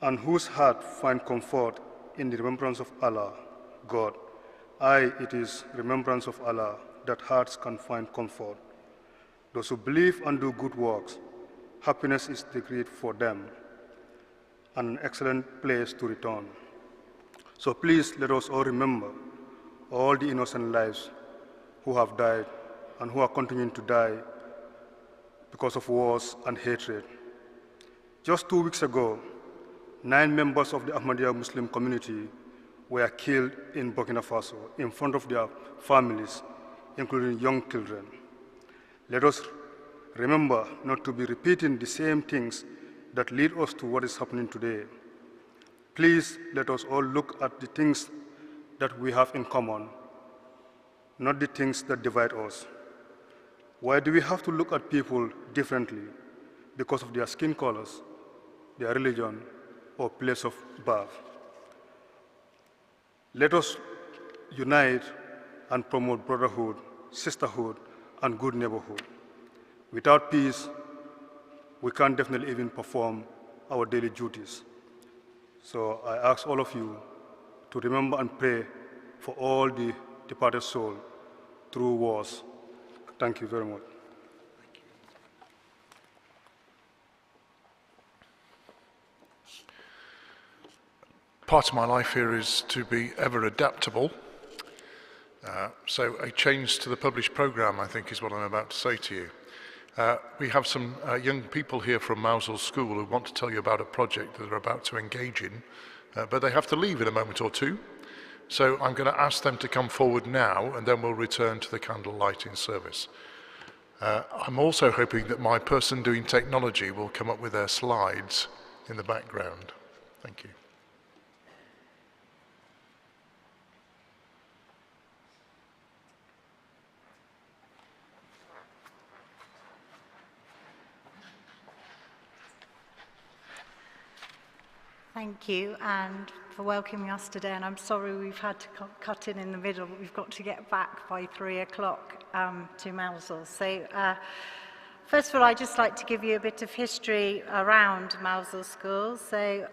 and whose heart find comfort in the remembrance of Allah, God, it is remembrance of Allah that hearts can find comfort. Those who believe and do good works, happiness is decreed for them, and an excellent place to return." So please let us all remember all the innocent lives who have died and who are continuing to die because of wars and hatred. Just 2 weeks ago, 9 members of the Ahmadiyya Muslim community were killed in Burkina Faso in front of their families, including young children. Let us remember not to be repeating the same things that lead us to what is happening today. Please let us all look at the things that we have in common, not the things that divide us. Why do we have to look at people differently because of their skin colors, their religion, or place of birth? Let us unite and promote brotherhood, sisterhood, and good neighborhood. Without peace, we can't definitely even perform our daily duties. So I ask all of you to remember and pray for all the departed souls through wars. Thank you very much. Part of my life here is to be ever adaptable. So a change to the published programme, I think, is what I'm about to say to you. We have some young people here from Mousel School who want to tell you about a project that they're about to engage in, but they have to leave in a moment or two. So I'm going to ask them to come forward now, and then we'll return to the candle lighting service. I'm also hoping that my person doing technology will come up with their slides in the background. Thank you. Thank you, and for welcoming us today. And I'm sorry we've had to cut in the middle, but we've got to get back by 3 o'clock to Mousel. So first of all, I'd just like to give you a bit of history around Mousel School. So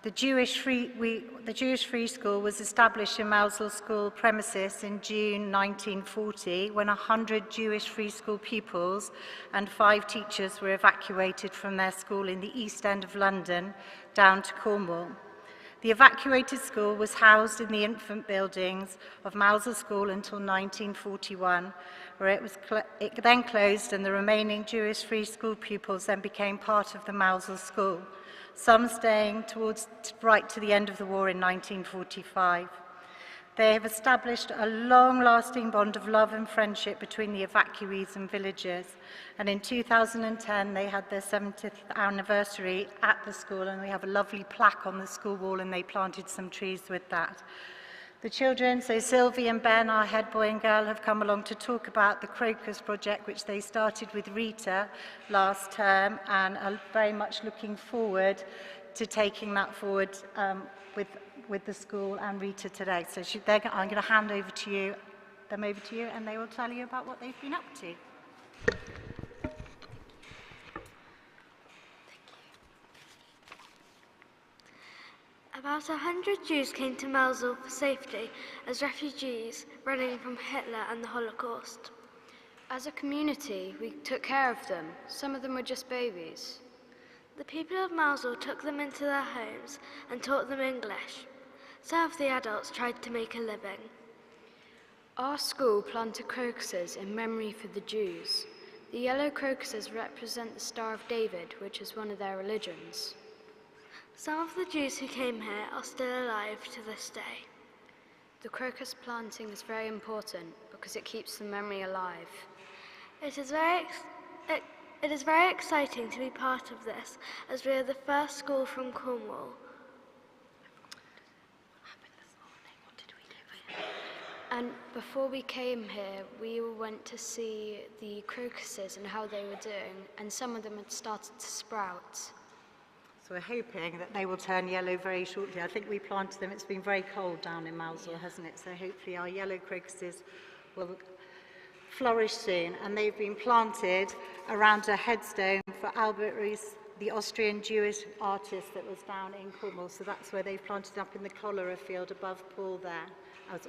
the Jewish Free School was established in Mousel School premises in June 1940 when 100 Jewish Free School pupils and 5 teachers were evacuated from their school in the East End of London down to Cornwall. The evacuated school was housed in the infant buildings of Mousel School until 1941, where it then closed and the remaining Jewish Free School pupils then became part of the Mousel School, some staying right to the end of the war in 1945. They have established a long-lasting bond of love and friendship between the evacuees and villagers, and in 2010 they had their 70th anniversary at the school, and we have a lovely plaque on the school wall, and they planted some trees with that. The children, so Sylvie and Ben, our head boy and girl, have come along to talk about the Crocus project, which they started with Rita last term, and are very much looking forward to taking that forward with the school and Rita today. So I'm going to hand them over to you, and they will tell you about what they've been up to. About 100 Jews came to Mousel for safety as refugees running from Hitler and the Holocaust. As a community, we took care of them. Some of them were just babies. The people of Mousel took them into their homes and taught them English. Some of the adults tried to make a living. Our school planted crocuses in memory for the Jews. The yellow crocuses represent the Star of David, which is one of their religions. Some of the Jews who came here are still alive to this day. The crocus planting is very important because it keeps the memory alive. It is very exciting to be part of this, as we are the first school from Cornwall. And before we came here, we all went to see the crocuses and how they were doing, and some of them had started to sprout. So we're hoping that they will turn yellow very shortly. I think we planted them. It's been very cold down in Mousehole, hasn't it? So hopefully our yellow crocuses will flourish soon. And they've been planted around a headstone for Albert Rees, the Austrian Jewish artist that was down in Cornwall. So that's where they've planted up in the cholera field above Paul there,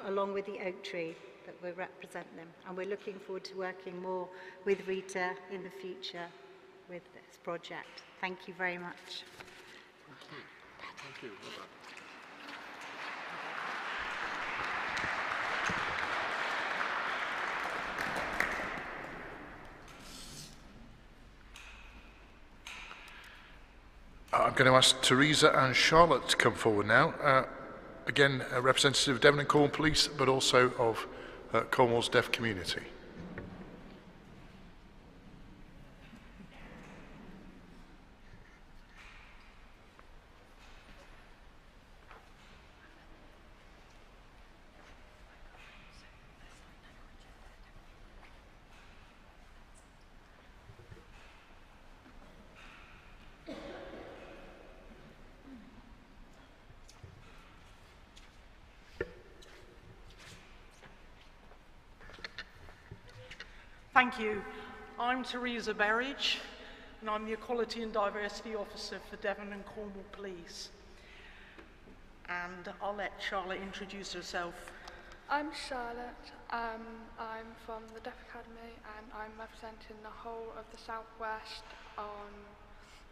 along with the oak tree that will represent them. And we're looking forward to working more with Rita in the future with this project. Thank you very much. Thank you. I'm going to ask Teresa and Charlotte to come forward now. Again, a representative of Devon and Cornwall Police, but also of Cornwall's deaf community. Thank you. I'm Teresa Berridge, and I'm the Equality and Diversity Officer for Devon and Cornwall Police. And I'll let Charlotte introduce herself. I'm Charlotte. I'm from the Deaf Academy, and I'm representing the whole of the Southwest on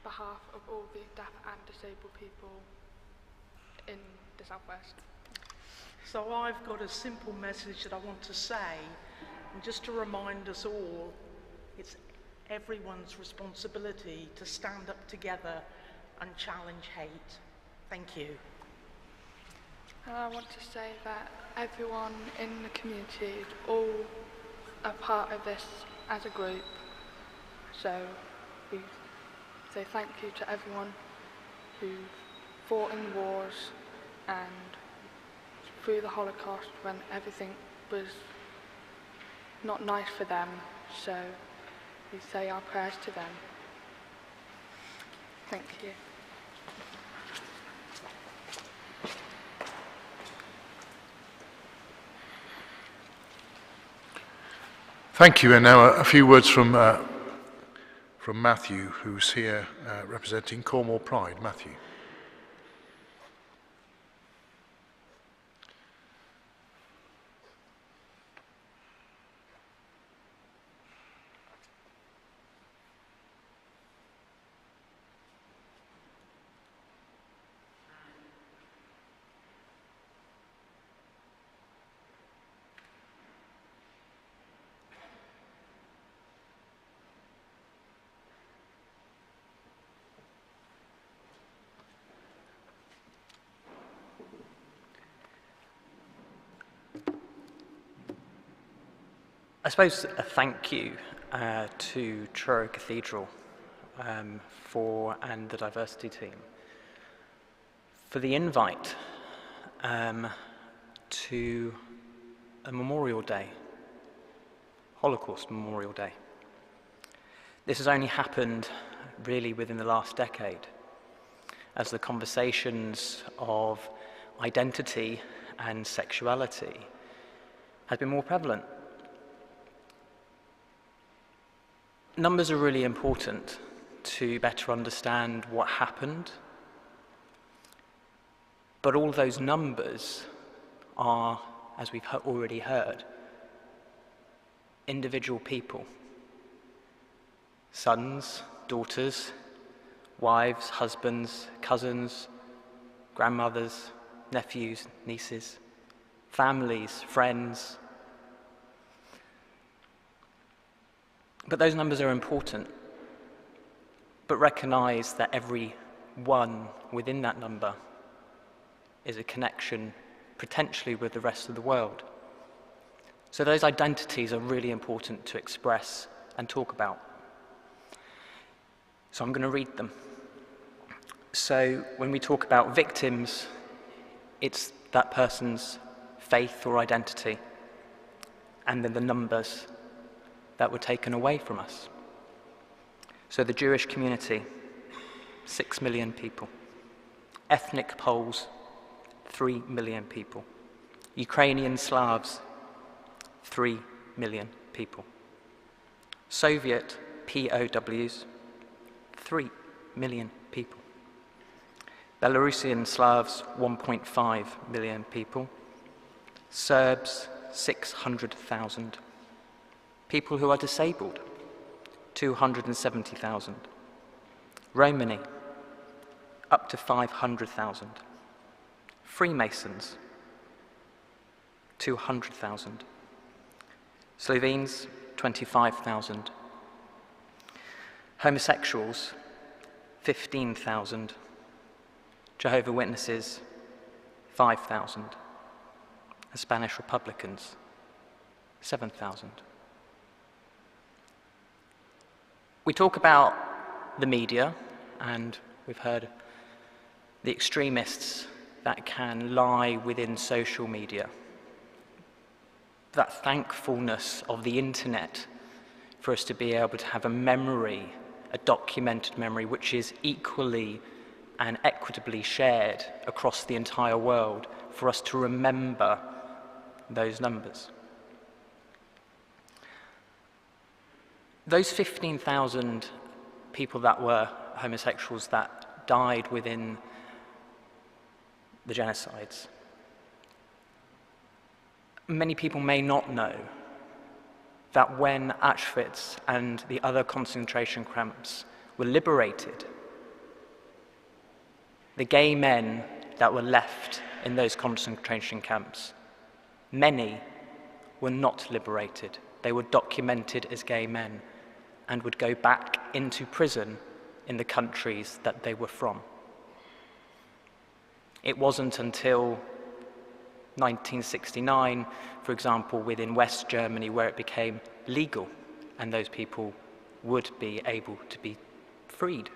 behalf of all the deaf and disabled people in the Southwest. So I've got a simple message that I want to say. And just to remind us all, it's everyone's responsibility to stand up together and challenge hate. Thank you. And I want to say that everyone in the community is all a part of this as a group. So we say thank you to everyone who fought in wars and through the Holocaust when everything was not nice for them, so we say our prayers to them. Thank you. Thank you, and now a few words from Matthew, who's here representing Cornwall Pride. Matthew. I suppose a thank you to Truro Cathedral and the diversity team for the invite to a Memorial Day, Holocaust Memorial Day. This has only happened really within the last decade as the conversations of identity and sexuality has been more prevalent. Numbers are really important to better understand what happened, but all those numbers are, as we've already heard, individual people. Sons, daughters, wives, husbands, cousins, grandmothers, nephews, nieces, families, friends. But those numbers are important, but recognize that every one within that number is a connection potentially with the rest of the world. So those identities are really important to express and talk about. So I'm going to read them. So when we talk about victims, it's that person's faith or identity, and then the numbers that were taken away from us. So the Jewish community, 6 million people. Ethnic Poles, 3 million people. Ukrainian Slavs, 3 million people. Soviet POWs, 3 million people. Belarusian Slavs, 1.5 million people. Serbs, 600,000. People who are disabled, 270,000. Romani, up to 500,000. Freemasons, 200,000. Slovenes, 25,000. Homosexuals, 15,000. Jehovah's Witnesses, 5,000. And Spanish Republicans, 7,000. We talk about the media, and we've heard the extremists that can lie within social media. That thankfulness of the internet for us to be able to have a memory, a documented memory, which is equally and equitably shared across the entire world, for us to remember those numbers. Those 15,000 people that were homosexuals that died within the genocides, many people may not know that when Auschwitz and the other concentration camps were liberated, the gay men that were left in those concentration camps, many were not liberated. They were documented as gay men and would go back into prison in the countries that they were from. It wasn't until 1969, for example, within West Germany, where it became legal and those people would be able to be freed.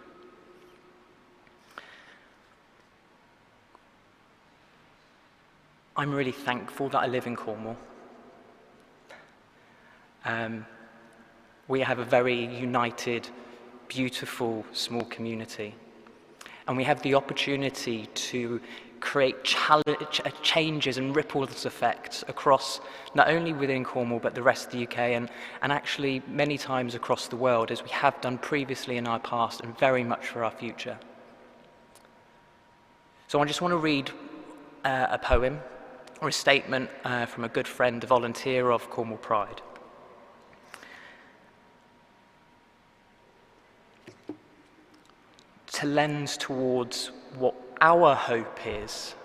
I'm really thankful that I live in Cornwall. We have a very united, beautiful, small community. And we have the opportunity to create changes and ripple effects across, not only within Cornwall, but the rest of the UK, and actually many times across the world, as we have done previously in our past, and very much for our future. So I just want to read a poem, or a statement from a good friend, a volunteer of Cornwall Pride. To lens towards what our hope is,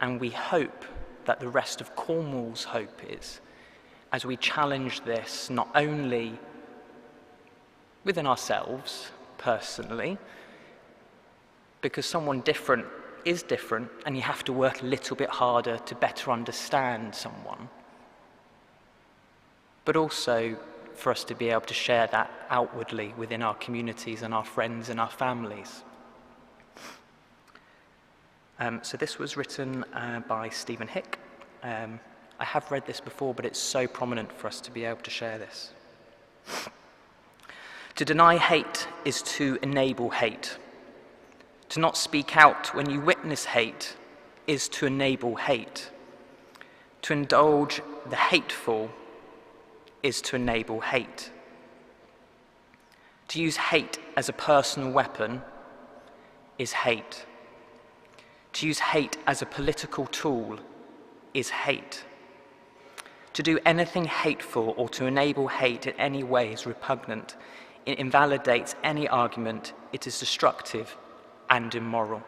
and we hope that the rest of Cornwall's hope is, as we challenge this not only within ourselves personally, because someone different is different and you have to work a little bit harder to better understand someone, but also for us to be able to share that outwardly within our communities and our friends and our families. So this was written by Stephen Hick. I have read this before, but it's so prominent for us to be able to share this. To deny hate is to enable hate. To not speak out when you witness hate is to enable hate. To indulge the hateful is to enable hate. To use hate as a personal weapon is hate. To use hate as a political tool is hate. To do anything hateful or to enable hate in any way is repugnant. It invalidates any argument. It is destructive and immoral.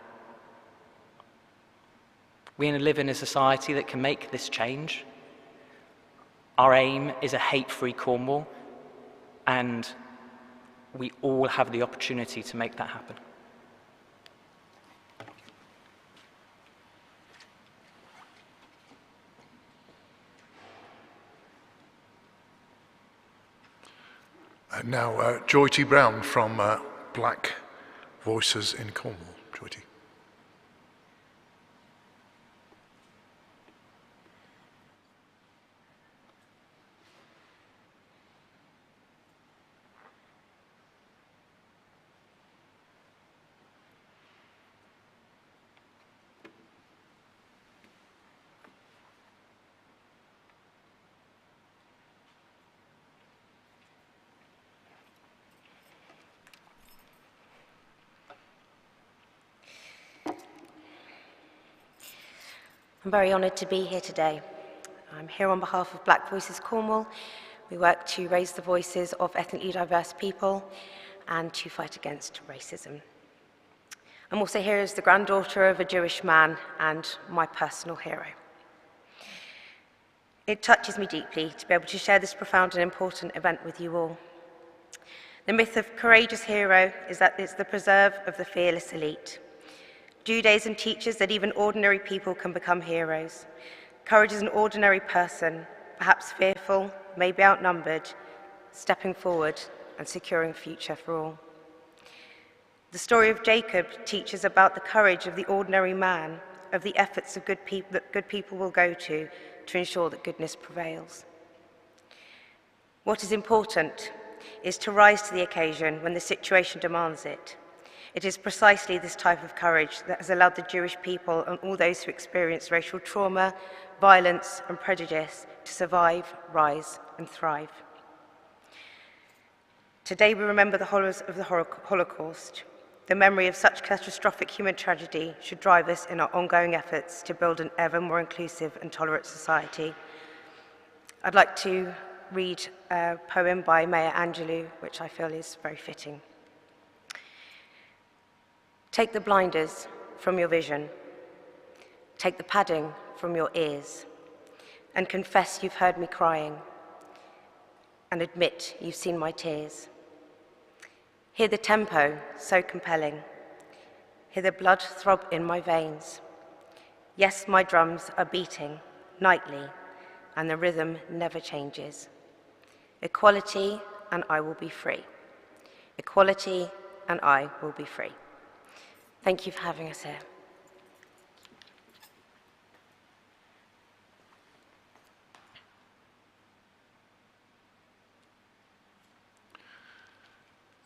We live in a society that can make this change. Our aim is a hate-free Cornwall, and we all have the opportunity to make that happen. Now, Joy T. Brown from Black Voices in Cornwall. Joy T. I'm very honoured to be here today. I'm here on behalf of Black Voices Cornwall. We work to raise the voices of ethnically diverse people and to fight against racism. I'm also here as the granddaughter of a Jewish man and my personal hero. It touches me deeply to be able to share this profound and important event with you all. The myth of courageous hero is that it's the preserve of the fearless elite. Judaism teaches that even ordinary people can become heroes. Courage is an ordinary person, perhaps fearful, maybe outnumbered, stepping forward and securing a future for all. The story of Jacob teaches about the courage of the ordinary man, of the efforts of good people that good people will go to ensure that goodness prevails. What is important is to rise to the occasion when the situation demands it. It is precisely this type of courage that has allowed the Jewish people and all those who experience racial trauma, violence, and prejudice to survive, rise, and thrive. Today we remember the horrors of the Holocaust. The memory of such catastrophic human tragedy should drive us in our ongoing efforts to build an ever more inclusive and tolerant society. I'd like to read a poem by Maya Angelou, which I feel is very fitting. Take the blinders from your vision. Take the padding from your ears. And confess you've heard me crying. And admit you've seen my tears. Hear the tempo so compelling. Hear the blood throb in my veins. Yes, my drums are beating nightly, and the rhythm never changes. Equality, and I will be free. Equality, and I will be free. Thank you for having us here.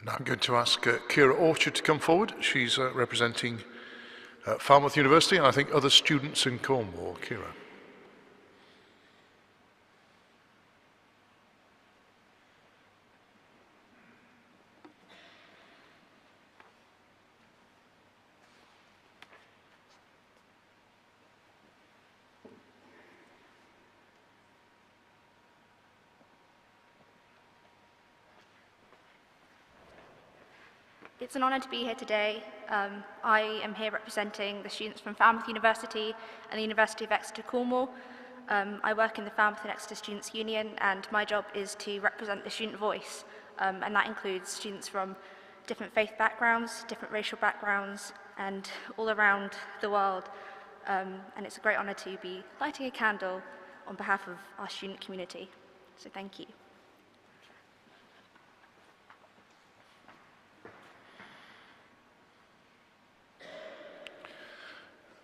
Now I'm going to ask Kira Orchard to come forward. She's representing Falmouth University and I think other students in Cornwall. Kira. It's an honour to be here today. I am here representing the students from Falmouth University and the University of Exeter Cornwall. I work in the Falmouth and Exeter Students' Union, and my job is to represent the student voice, and that includes students from different faith backgrounds, different racial backgrounds, and all around the world. And it's a great honour to be lighting a candle on behalf of our student community. So thank you.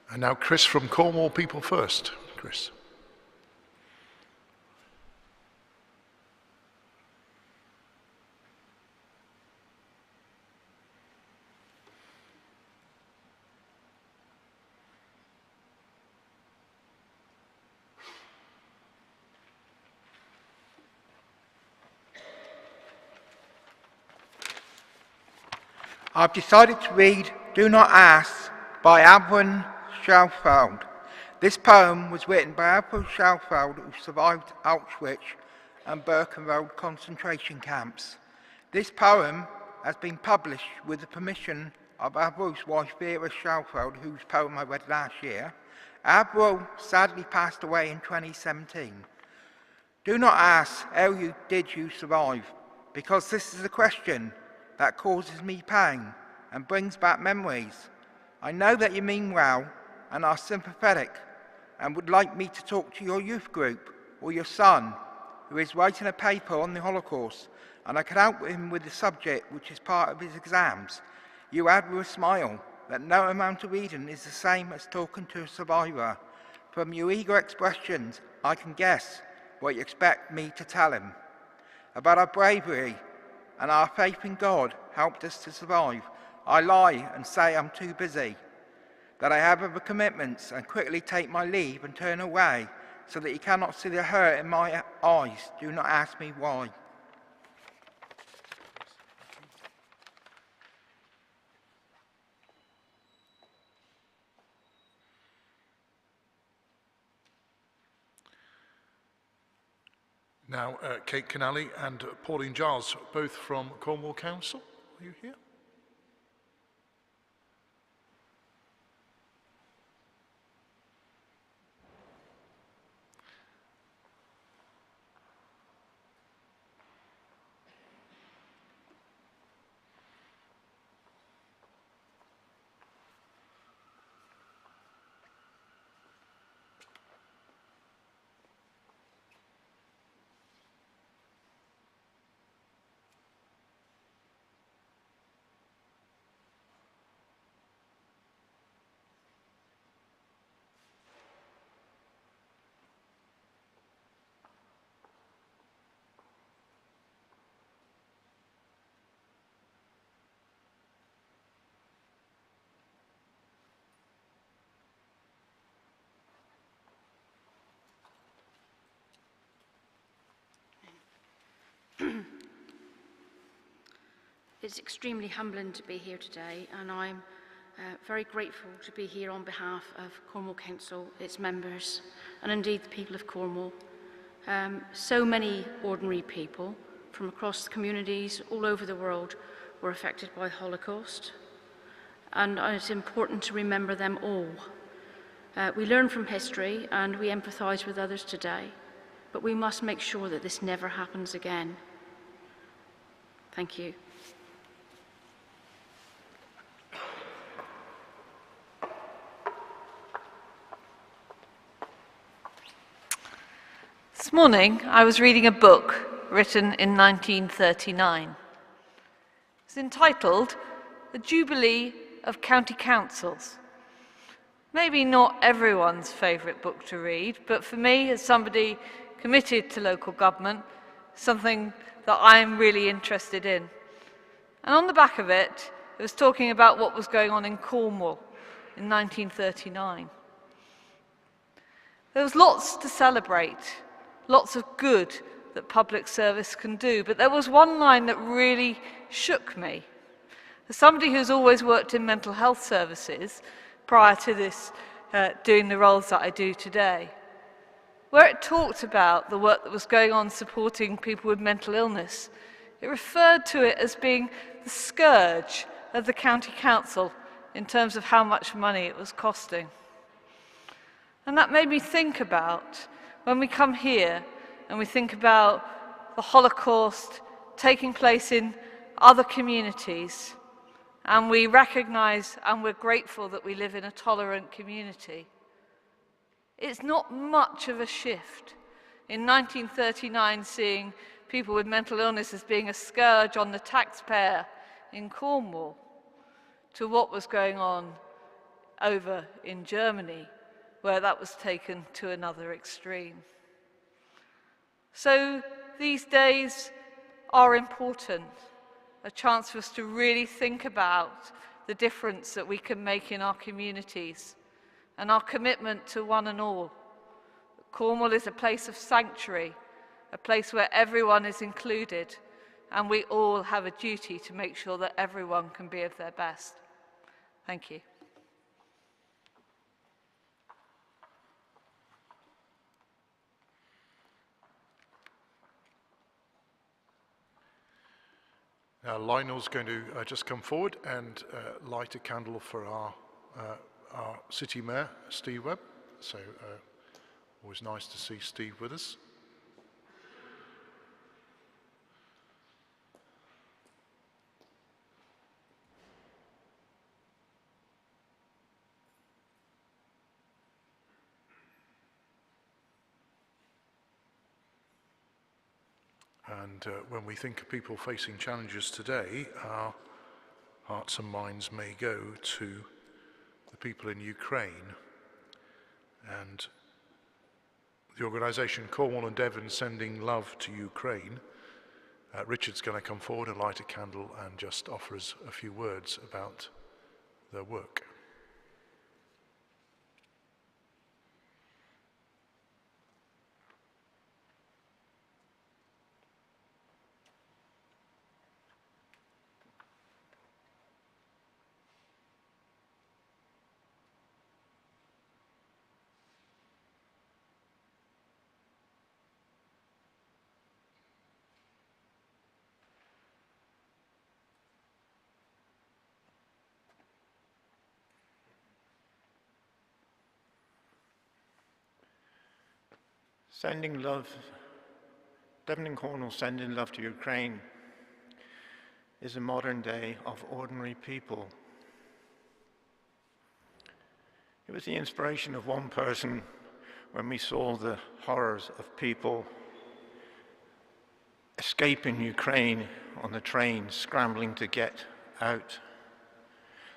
And now Chris from Cornwall People First. Chris. I've decided to read Do Not Ask by Abram Schalfeld. This poem was written by Abram Schalfeld, who survived Auschwitz and Birkenwald concentration camps. This poem has been published with the permission of Abram's wife Vera Schalfeld, whose poem I read last year. Abram sadly passed away in 2017. Do not ask how did you survive, because this is a question that causes me pain and brings back memories. I know that you mean well and are sympathetic and would like me to talk to your youth group or your son who is writing a paper on the Holocaust, and I could help him with the subject, which is part of his exams. You add with a smile that no amount of reading is the same as talking to a survivor. From your eager expressions, I can guess what you expect me to tell him. About our bravery and our faith in God helped us to survive. I lie and say I'm too busy, that I have other commitments, and quickly take my leave and turn away so that you cannot see the hurt in my eyes. Do not ask me why. Now, Kate Canally and Pauline Giles, both from Cornwall Council. Are you here? It's extremely humbling to be here today, and I'm very grateful to be here on behalf of Cornwall Council, its members, and indeed the people of Cornwall. So many ordinary people from across the communities all over the world were affected by the Holocaust, and it's important to remember them all. We learn from history and we empathise with others today, but we must make sure that this never happens again. Thank you. This morning, I was reading a book written in 1939. It's entitled The Jubilee of County Councils. Maybe not everyone's favourite book to read, but for me, as somebody committed to local government, something that I'm really interested in. And on the back of it, it was talking about what was going on in Cornwall in 1939. There was lots to celebrate, lots of good that public service can do, but there was one line that really shook me. As somebody who's always worked in mental health services prior to this, doing the roles that I do today, where it talked about the work that was going on supporting people with mental illness, it referred to it as being the scourge of the county council in terms of how much money it was costing. And that made me think about when we come here and we think about the Holocaust taking place in other communities, and we recognise and we're grateful that we live in a tolerant community. It's not much of a shift. In 1939, seeing people with mental illness as being a scourge on the taxpayer in Cornwall, to what was going on over in Germany, where that was taken to another extreme. So these days are important, a chance for us to really think about the difference that we can make in our communities and our commitment to one and all. Cornwall is a place of sanctuary, a place where everyone is included, and we all have a duty to make sure that everyone can be of their best. Thank you. Lionel's going to just come forward and light a candle for our City Mayor, Steve Webb. So always nice to see Steve with us. And when we think of people facing challenges today, our hearts and minds may go to the people in Ukraine. And the organisation Cornwall and Devon Sending Love to Ukraine, Richard's going to come forward and light a candle and just offer us a few words about their work. Sending love, Devon and Cornwall sending love to Ukraine is a modern day of ordinary people. It was the inspiration of one person when we saw the horrors of people escaping Ukraine on the train, scrambling to get out.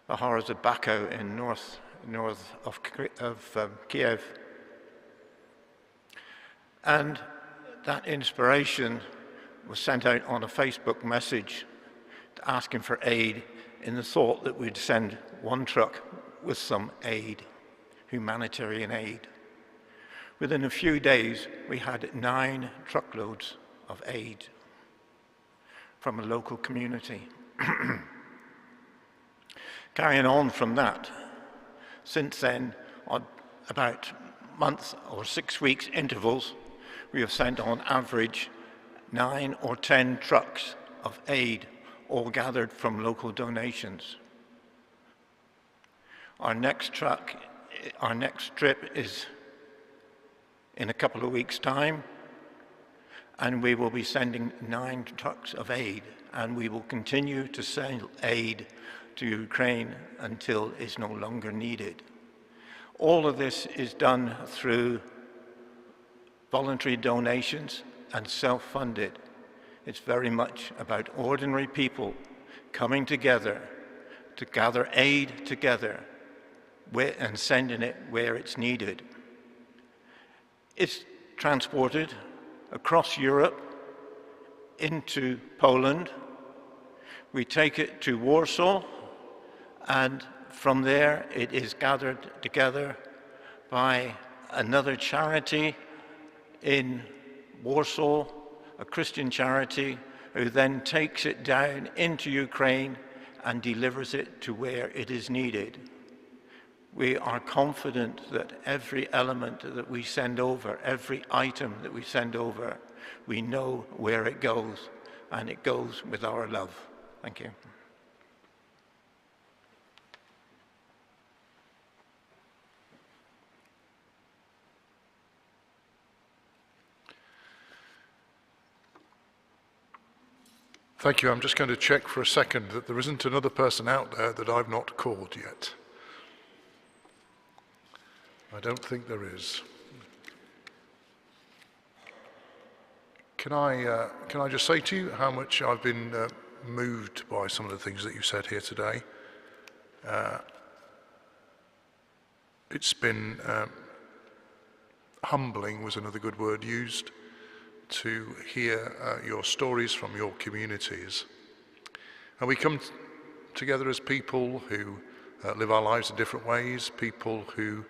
The horrors of Baku in north of Kiev. And that inspiration was sent out on a Facebook message asking for aid in the thought that we'd send one truck with some aid, humanitarian aid. Within a few days, we had 9 truckloads of aid from a local community. Carrying on from that, since then, on about month or 6 weeks intervals, we have sent on average 9 or 10 trucks of aid, all gathered from local donations. Our next trip is in a couple of weeks' time, and we will be sending 9 trucks of aid, and we will continue to send aid to Ukraine until it's no longer needed. All of this is done through voluntary donations and self-funded. It's very much about ordinary people coming together to gather aid together and sending it where it's needed. It's transported across Europe into Poland. We take it to Warsaw, and from there it is gathered together by another charity in Warsaw, a Christian charity, who then takes it down into Ukraine and delivers it to where it is needed. We are confident that every element that we send over, every item that we send over, we know where it goes, and it goes with our love. Thank you. Thank you. I'm just going to check for a second that there isn't another person out there that I've not called yet. I don't think there is. Can I just say to you how much I've been moved by some of the things that you said here today. It's been humbling was another good word used, to hear your stories from your communities. And we come together as people who live our lives in different ways, people who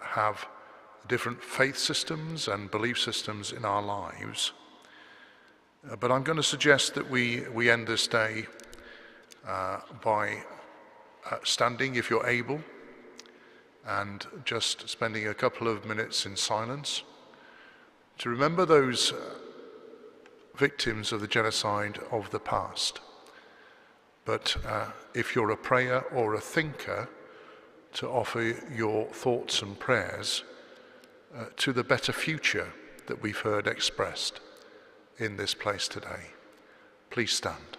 have different faith systems and belief systems in our lives. But I'm going to suggest that we end this day by standing, if you're able, and just spending a couple of minutes in silence to remember those victims of the genocide of the past. But if you're a prayer or a thinker, to offer your thoughts and prayers to the better future that we've heard expressed in this place today. Please stand.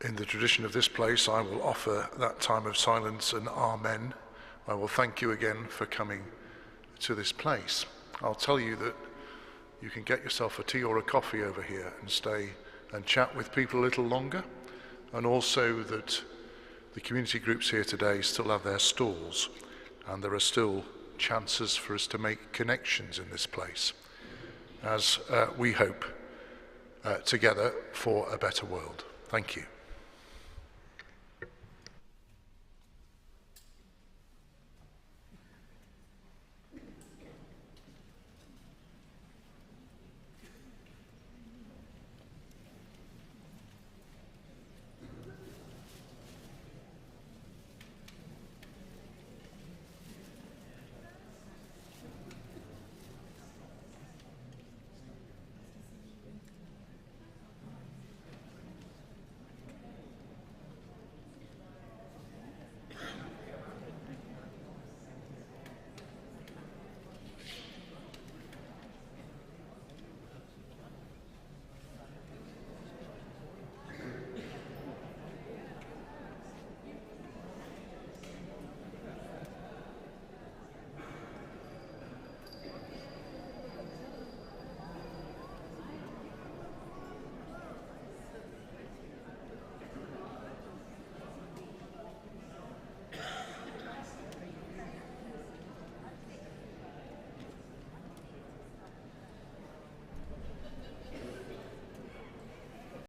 In the tradition of this place, I will offer that time of silence and amen. I will thank you again for coming to this place. I'll tell you that you can get yourself a tea or a coffee over here and stay and chat with people a little longer, and also that the community groups here today still have their stalls, and there are still chances for us to make connections in this place as we hope together for a better world. Thank you.